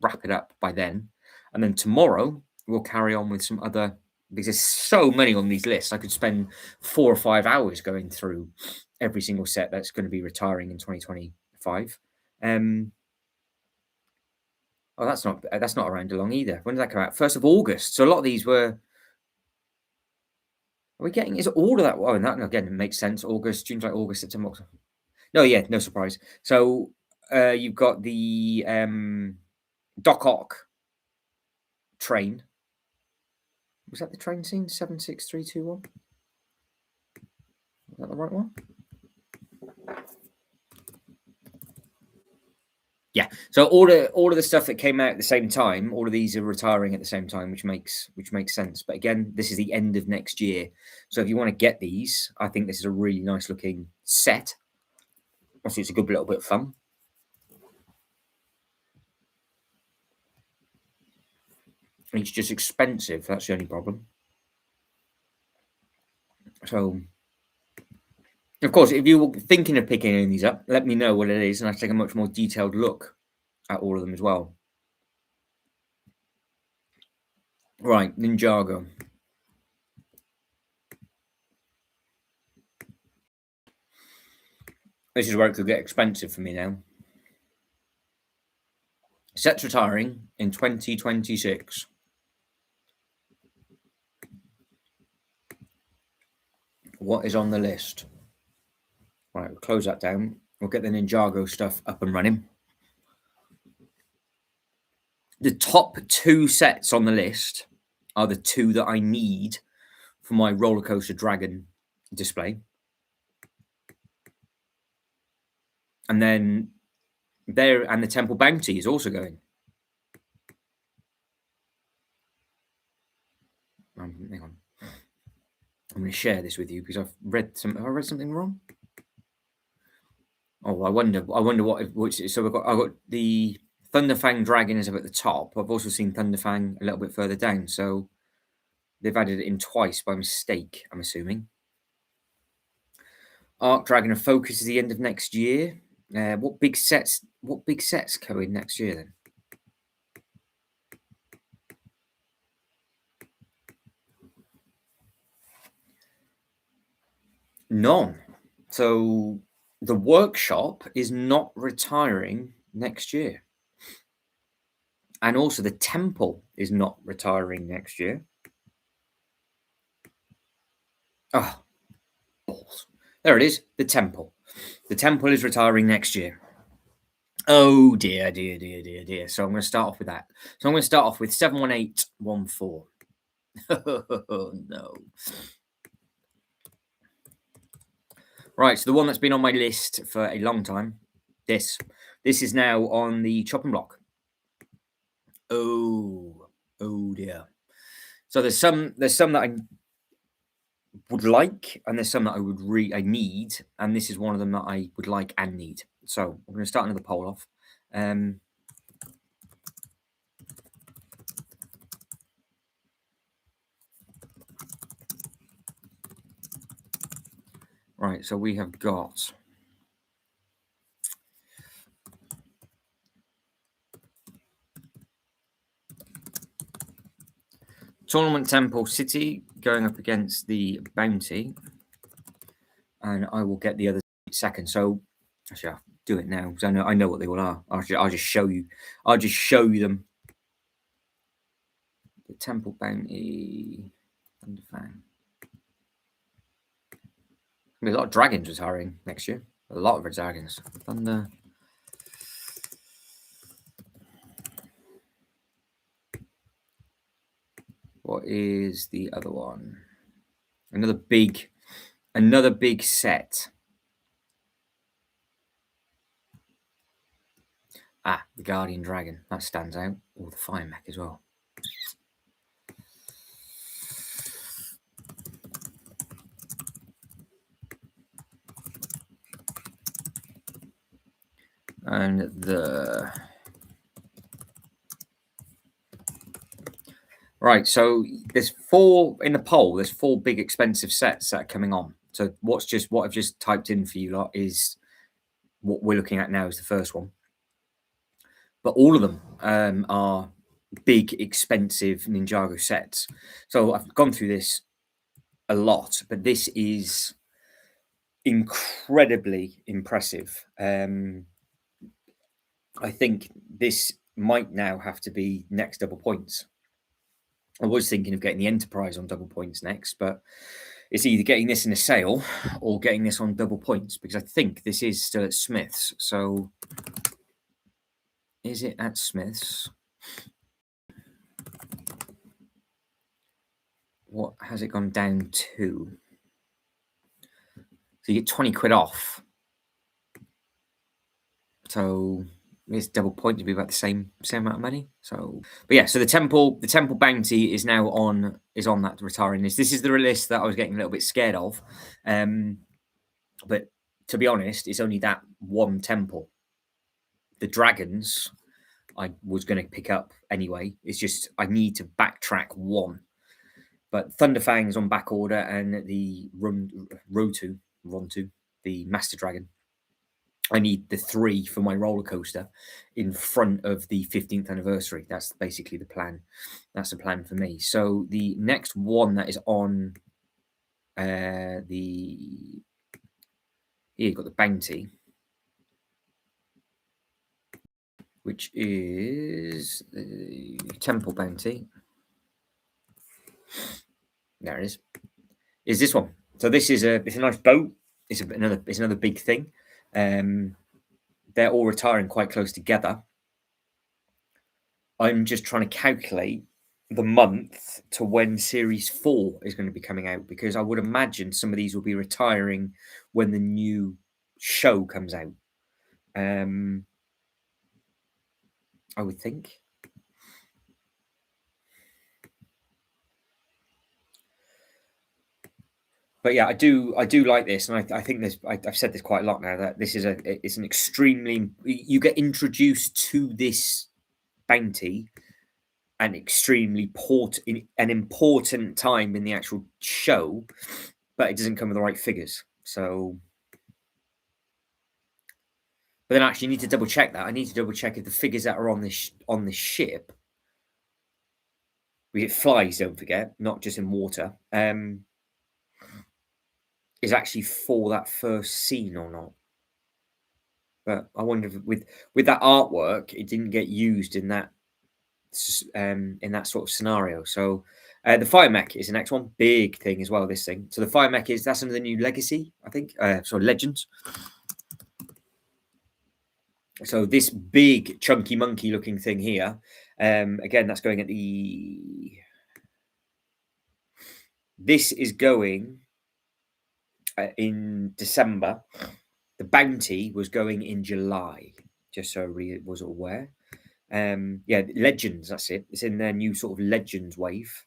wrap it up by then. And then tomorrow we'll carry on with some other, because there's so many on these lists. I could spend 4 or 5 hours going through every single set that's going to be retiring in 2025. Oh, that's not around long either. When did that come out? 1st of August. So a lot of these were. Are we getting? Is it all of that? Oh, and that again, it makes sense. August, June, July, August, September. October. No, yeah, no surprise. So you've got the Doc Ock train. Was that the train scene? 76321. Was that the right one? Yeah. So all of the stuff that came out at the same time, all of these are retiring at the same time, which makes sense. But again, this is the end of next year. So if you want to get these, I think this is a really nice looking set. Obviously, it's a good little bit of fun. It's just expensive. That's the only problem. So, of course, if you're thinking of picking any of these up, let me know what it is, and I'll take a much more detailed look at all of them as well. Right, Ninjago. This is where it could get expensive for me now. Sets retiring in 2026. What is on the list? Right, we'll close that down. We'll get the Ninjago stuff up and running. The top 2 sets on the list are the 2 that I need for my Roller Coaster Dragon display. And then there, and the Temple Bounty is also going. Hang on. I'm going to share this with you because I've read some. Have I read something wrong? Oh, I wonder what. So I've got the Thunderfang Dragon is up at the top. I've also seen Thunderfang a little bit further down. So they've added it in twice by mistake, I'm assuming. Arc Dragon of Focus is the end of next year. What big sets go in next year then? None. So the workshop is not retiring next year. And also the temple is not retiring next year. Oh, balls. There it is, the temple. The temple is retiring next year. Oh dear. So I'm going to start off with that. So I'm going to start off with 71814. Oh no. Right, so the one that's been on my list for a long time, this is now on the chopping block. Oh dear. So there's some that I would like, and there's some that I need, and this is one of them that I would like and need. So I'm going to start another poll off. Right, so we have got Tournament Temple City going up against the Bounty, and I will get the other second. So actually, I'll do it now because I know what they all are. I'll just show you. I'll just show you them. The Temple Bounty, Thunderfang. There'll be a lot of dragons retiring next year. A lot of dragons. Thunder. What is the other one? Another big set. Ah, the Guardian Dragon. That stands out. Or the Fire Mech as well. And the... Right, so there's 4 in the poll. There's 4 big expensive sets that are coming on. So what I've just typed in for you lot is what we're looking at now is the first one. But all of them are big, expensive Ninjago sets. So I've gone through this a lot, but this is incredibly impressive. I think this might now have to be next double points. I was thinking of getting the Enterprise on double points next, but it's either getting this in a sale or getting this on double points, because I think this is still at Smith's. So is it at Smith's? What has it gone down to? So you get 20 quid off. So it's double point to be about the same amount of money. So, but yeah, so the temple bounty is now on that retiring list. This is the list that I was getting a little bit scared of. But to be honest, it's only that one temple. The dragons I was going to pick up anyway. It's just I need to backtrack one. But Thunderfang's on back order, and the Rontu, the Master Dragon, I need the 3 for my roller coaster in front of the 15th anniversary. That's basically the plan. That's the plan for me. So the next one that is on here, you've got the bounty, which is the temple bounty. There it is. Is this one? So this is it's a nice boat. It's another big thing. They're all retiring quite close together. I'm just trying to calculate the month to when Series 4 is going to be coming out, because I would imagine some of these will be retiring when the new show comes out. I would think. But yeah, I do like this, and I think this. I've said this quite a lot now, that this is it's an extremely, you get introduced to this bounty an extremely an important time in the actual show, but it doesn't come with the right figures. So, but then actually, you need to double check that. I need to double check if the figures that are on this ship, it flies, don't forget, not just in water, is actually for that first scene or not. But I wonder if with that artwork, it didn't get used in that sort of scenario. So the Fire Mech is the next one, big thing as well. This thing. So the Fire Mech that's under the new Legacy, I think. Sorry, Legends. So this big chunky monkey looking thing here, again, that's going at the. This is going in December. The bounty was going in July, just so we was aware. Yeah, Legends, that's it. It's in their new sort of Legends wave.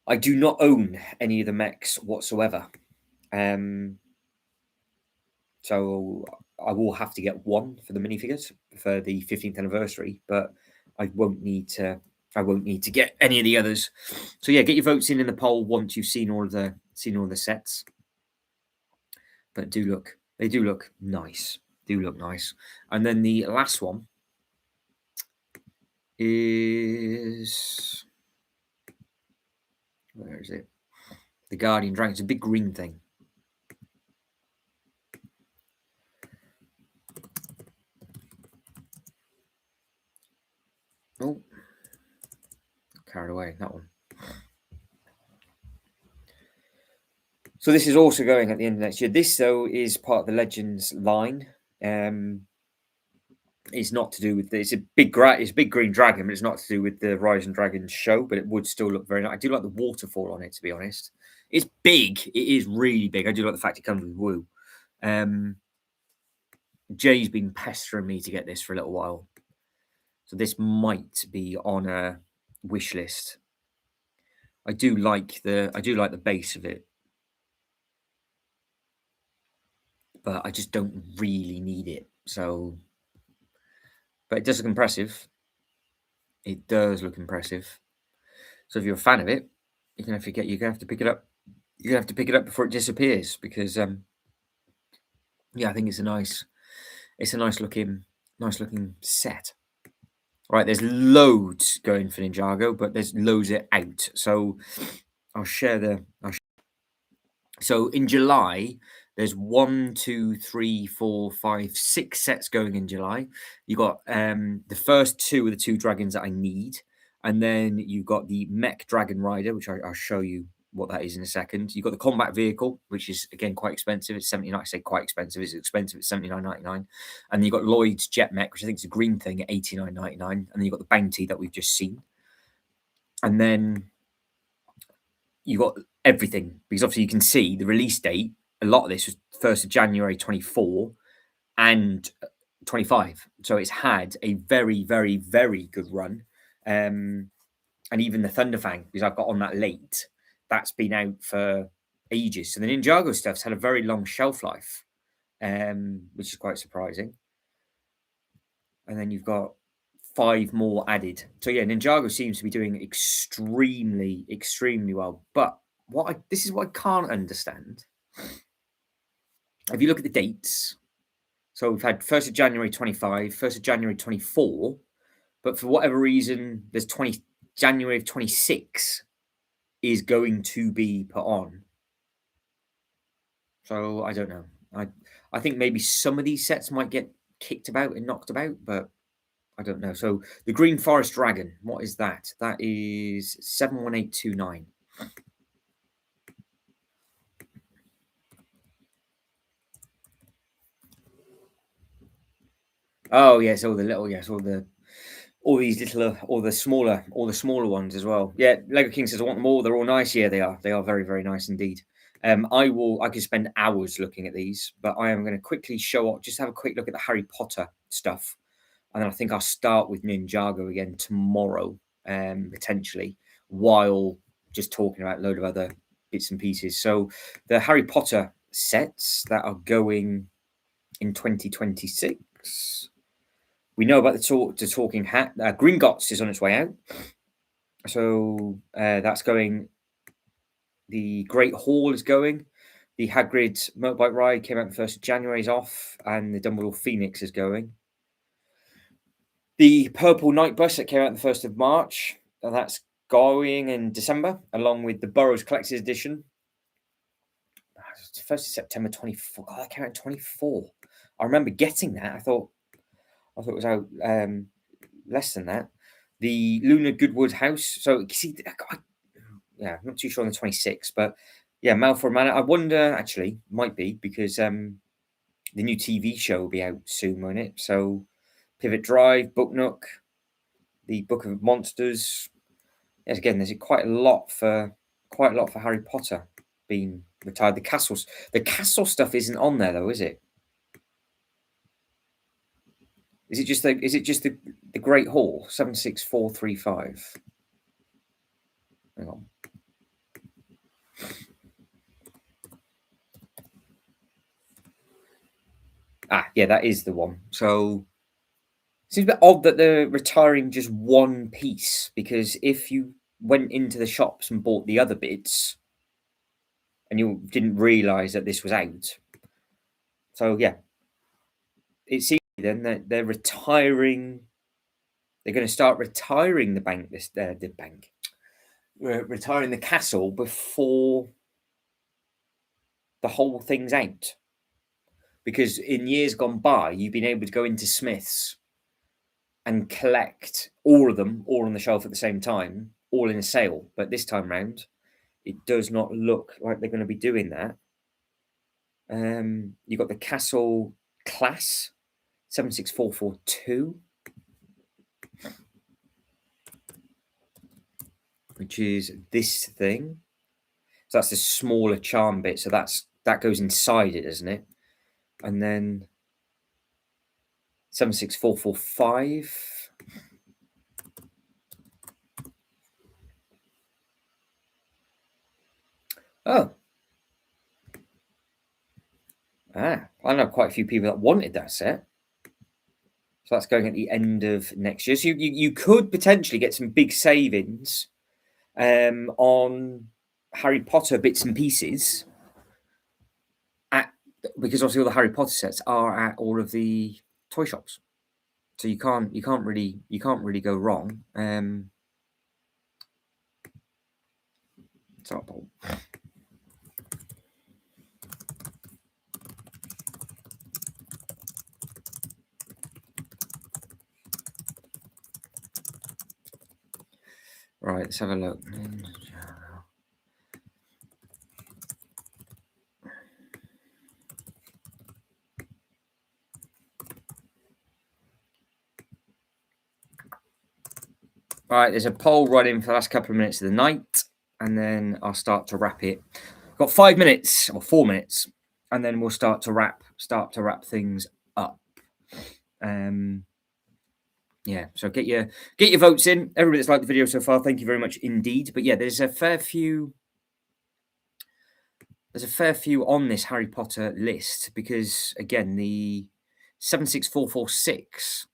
I do not own any of the mechs whatsoever. So I will have to get one for the minifigures for the 15th anniversary, but I won't need to get any of the others. So yeah, get your votes in the poll once you've seen all the sets. But they do look nice. And then the last one is, where is it? The Guardian Dragon. It's a big green thing. Oh, carried away, that one. So this is also going at the end of next year. This, though, is part of the Legends line. It's not to do with it's a big green dragon, but it's not to do with the Rise and Dragons show. But it would still look very nice. I do like the waterfall on it, to be honest. It's big. It is really big. I do like the fact it comes with woo. Jay's been pestering me to get this for a little while, so this might be on a wish list. I do like the base of it, but I just don't really need it. So, but it does look impressive. It does look impressive. So if you're a fan of it, you're gonna have to pick it up. You're gonna have to pick it up before it disappears, because yeah, I think it's a nice looking set. Right, there's loads going for Ninjago, but there's loads it out. So I'll share so in July, There's 1, 2, 3, 4, 5, 6 sets going in July. You got the first two are the two dragons that I need, and then you've got the Mech Dragon Rider, which I'll show you what that is in a second. You've got the combat vehicle, which is again quite expensive. It's 79. I say quite expensive. It's expensive. It's 79.99. And then you've got Lloyd's Jet Mech, which I think is a green thing at 89.99. And then you've got the Bounty that we've just seen. And then you got everything, because obviously you can see the release date. A lot of this was 1st of January 24 and 25. So it's had a very, very, very good run. And even the Thunderfang, because I've got on that late, that's been out for ages. So the Ninjago stuff's had a very long shelf life, which is quite surprising. And then you've got 5 more added. So yeah, Ninjago seems to be doing extremely, extremely well. But this is what I can't understand. If you look at the dates, so we've had 1st of January 25, 1st of January 24, but for whatever reason, there's January of 26 is going to be put on. So I don't know. I think maybe some of these sets might get kicked about and knocked about, but I don't know. So the Green Forest Dragon, what is that? That is 71829. Oh yes, all these little, all the smaller ones as well. Yeah, Lego King says I want them all. They're all nice. Yeah, they are. They are very, very nice indeed. I could spend hours looking at these, but I am going to quickly just have a quick look at the Harry Potter stuff, and then I think I'll start with Ninjago again tomorrow, potentially, while just talking about a load of other bits and pieces. So the Harry Potter sets that are going in 2026. We know about the Talking Hat. Gringotts is on its way out. So that's going. The Great Hall is going. The Hagrid motorbike ride came out the 1st of January, is off. And the Dumbledore Phoenix is going. The Purple Night Bus that came out the 1st of March, and that's going in December, along with the Burroughs Collector's Edition. 1st of September 24. God, that came out in 24. I remember getting that. I thought it was out less than that. The Luna Goodwood House. So, see, I'm not too sure on the 26th, but yeah, Malfoy Manor. I wonder, actually, might be because the new TV show will be out soon, won't it? So, Pivot Drive, Book Nook, the Book of Monsters. Yes, again, there's quite a lot for Harry Potter being retired. The castle stuff isn't on there though, is it? Is it just the Great Hall 76435? Hang on. Yeah, that is the one. So it seems a bit odd that they're retiring just one piece, because if you went into the shops and bought the other bits and you didn't realise that this was out. So yeah, it seems then that they're retiring. They're going to start retiring retiring the castle before the whole thing's out. Because in years gone by, you've been able to go into Smith's and collect all of them, all on the shelf at the same time, all in a sale. But this time round, it does not look like they're going to be doing that. You've got the Castle Class 76442, which is this thing. So that's the smaller charm bit. So that goes inside it, doesn't it? And then 76445. Oh. I know quite a few people that wanted that set. So that's going at the end of next year. So you could potentially get some big savings on Harry Potter bits and pieces because obviously all the Harry Potter sets are at all of the toy shops. So you can't really go wrong. Right, let's have a look. All right, there's a poll running for the last couple of minutes of the night, and then I'll start to wrap it. I've got 5 minutes or 4 minutes, and then we'll start to wrap things up. Yeah, so get your votes in. Everybody that's liked the video so far, thank you very much indeed. But yeah, there's a fair few on this Harry Potter list, because again, the 76446,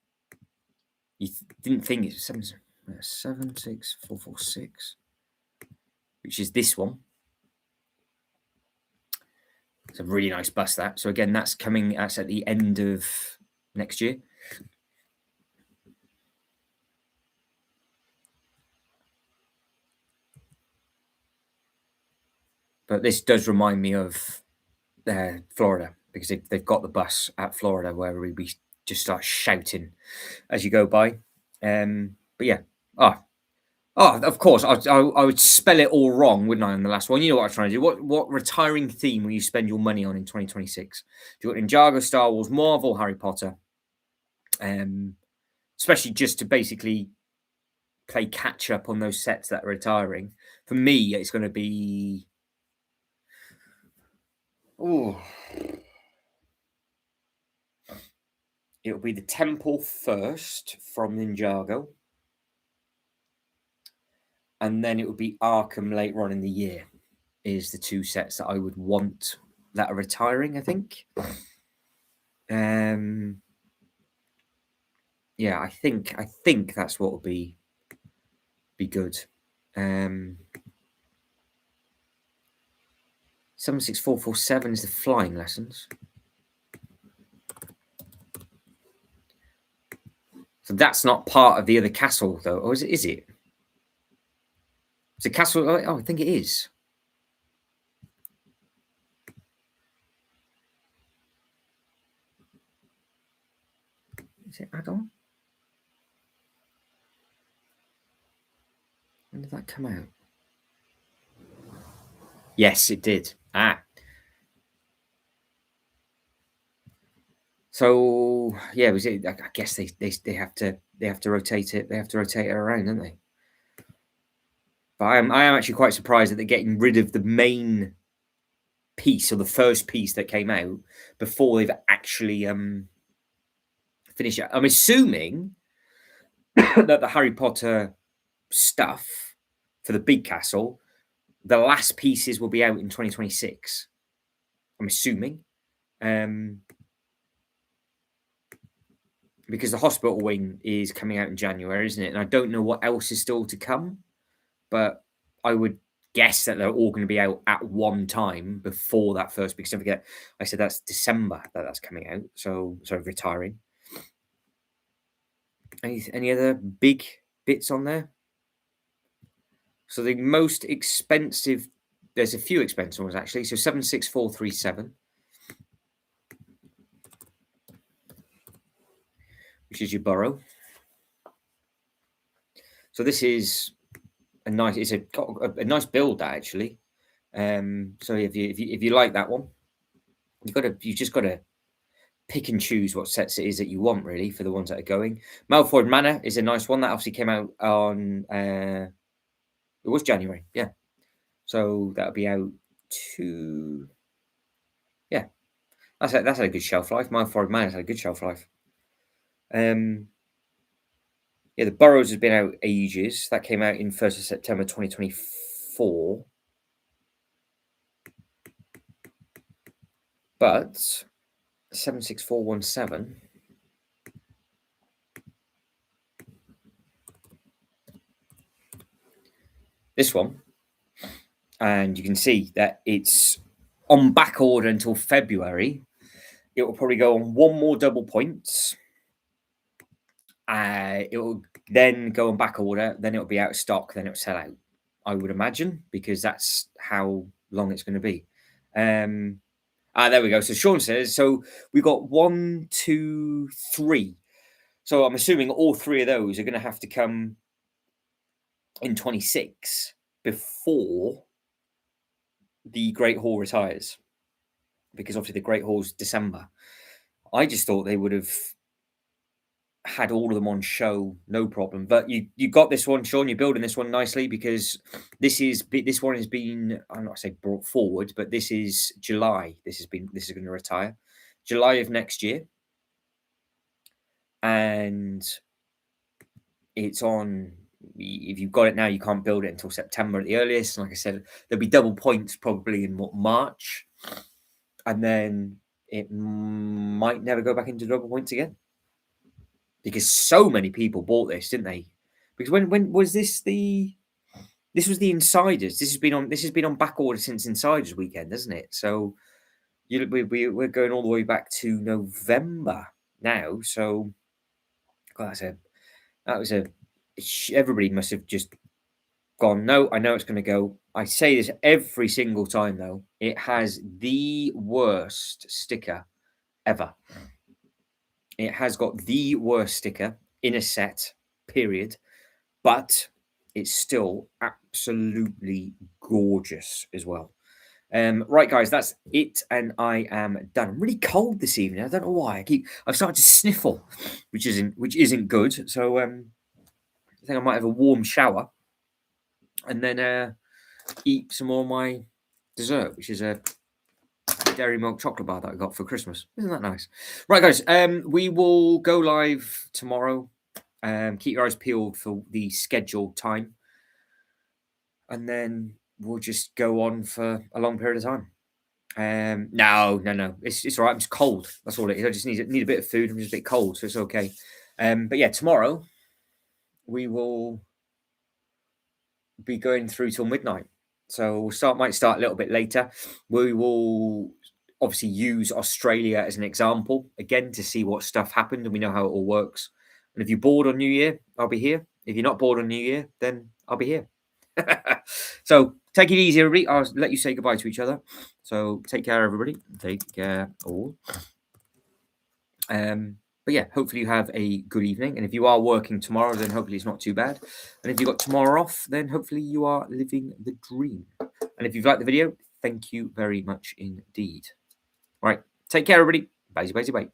you didn't think it's 76446, which is this one. It's a really nice bust, that. So again, that's at the end of next year. But this does remind me of Florida, because they've got the bus at Florida where we just start shouting as you go by. But yeah, of course, I would spell it all wrong, wouldn't I, on the last one? You know what I'm trying to do. What retiring theme will you spend your money on in 2026? Do you want Ninjago, Star Wars, Marvel, Harry Potter? Especially just to basically play catch up on those sets that are retiring. For me, it's going to be... It'll be the Temple first from Ninjago. And then it would be Arkham later on in the year, is the two sets that I would want that are retiring, I think. Yeah, I think that's what would be good. 76447 is the flying lessons. So that's not part of the other castle, though, or is it? Is it? It's a castle. Oh, I think it is. Is it add-on? When did that come out? Yes, it did. So yeah, was it? I guess they have to rotate it. They have to rotate it around, don't they? But I am actually quite surprised that they're getting rid of the main piece, or the first piece that came out, before they've actually finished it. I'm assuming that the Harry Potter stuff for the big castle, the last pieces will be out in 2026. I'm assuming. Because the hospital wing is coming out in January, isn't it? And I don't know what else is still to come, but I would guess that they're all going to be out at one time before that first big certificate. I said that's December that's coming out. So retiring. Any other big bits on there? So the most expensive, there's a few expensive ones actually. So 76437. Which is your Burrow. So this is a nice. It's a nice build, actually. So if you like that one, you just got to pick and choose what sets it is that you want, really, for the ones that are going. Malfoy Manor is a nice one that obviously came out on. It was January, yeah. So that'll be out to. Yeah, that's had a good shelf life. Malfoy Manor's had a good shelf life. Yeah, the Burrows has been out ages. That came out in 1st of September 2024. But 76417. This one. And you can see that it's on back order until February. It will probably go on one more double points. It will then go on back order. Then it'll be out of stock. Then it'll sell out, I would imagine, because that's how long it's going to be. There we go. So Sean says, so we've got 1, 2, 3. So I'm assuming all 3 of those are going to have to come in 26 before the Great Hall retires, because obviously the Great Hall's December. I just thought they would have had all of them on show, no problem. But you got this one, Sean. You're building this one nicely, because this one has been, I'm not say brought forward, but this is July. This is going to retire July of next year, and it's on. If you've got it now, you can't build it until September at the earliest. And like I said, there'll be double points probably in March, and then it might never go back into double points again, because so many people bought this, didn't they? Because when was this the? This was the Insiders. This has been on back order since Insiders weekend, hasn't it? So we're going all the way back to November now. So God, everybody must have just gone, no, I know it's going to go. I say this every single time, though. It has the worst sticker ever. It has got the worst sticker in a set, period. But it's still absolutely gorgeous as well. Right, guys, that's it, and I am done. I'm really cold this evening. I don't know why. I've started to sniffle, which isn't good. So I think I might have a warm shower, and then eat some more of my dessert, which is a dairy milk chocolate bar that I got for Christmas. Isn't that nice? Right, guys. We will go live tomorrow. Keep your eyes peeled for the scheduled time, and then we'll just go on for a long period of time. No, it's all right. I'm just cold. That's all it is. I just need a bit of food. I'm just a bit cold, so it's okay. But yeah, tomorrow we will be going through till midnight. So might start a little bit later. We will obviously use Australia as an example again to see what stuff happened, and we know how it all works. And if you're bored on New Year, I'll be here. If you're not bored on New Year, then I'll be here. So take it easy, everybody. I'll let you say goodbye to each other. So take care, everybody. Take care all. But yeah, hopefully you have a good evening. And if you are working tomorrow, then hopefully it's not too bad. And if you've got tomorrow off, then hopefully you are living the dream. And if you've liked the video, thank you very much indeed. All right. Take care, everybody. Bye, bye, bye.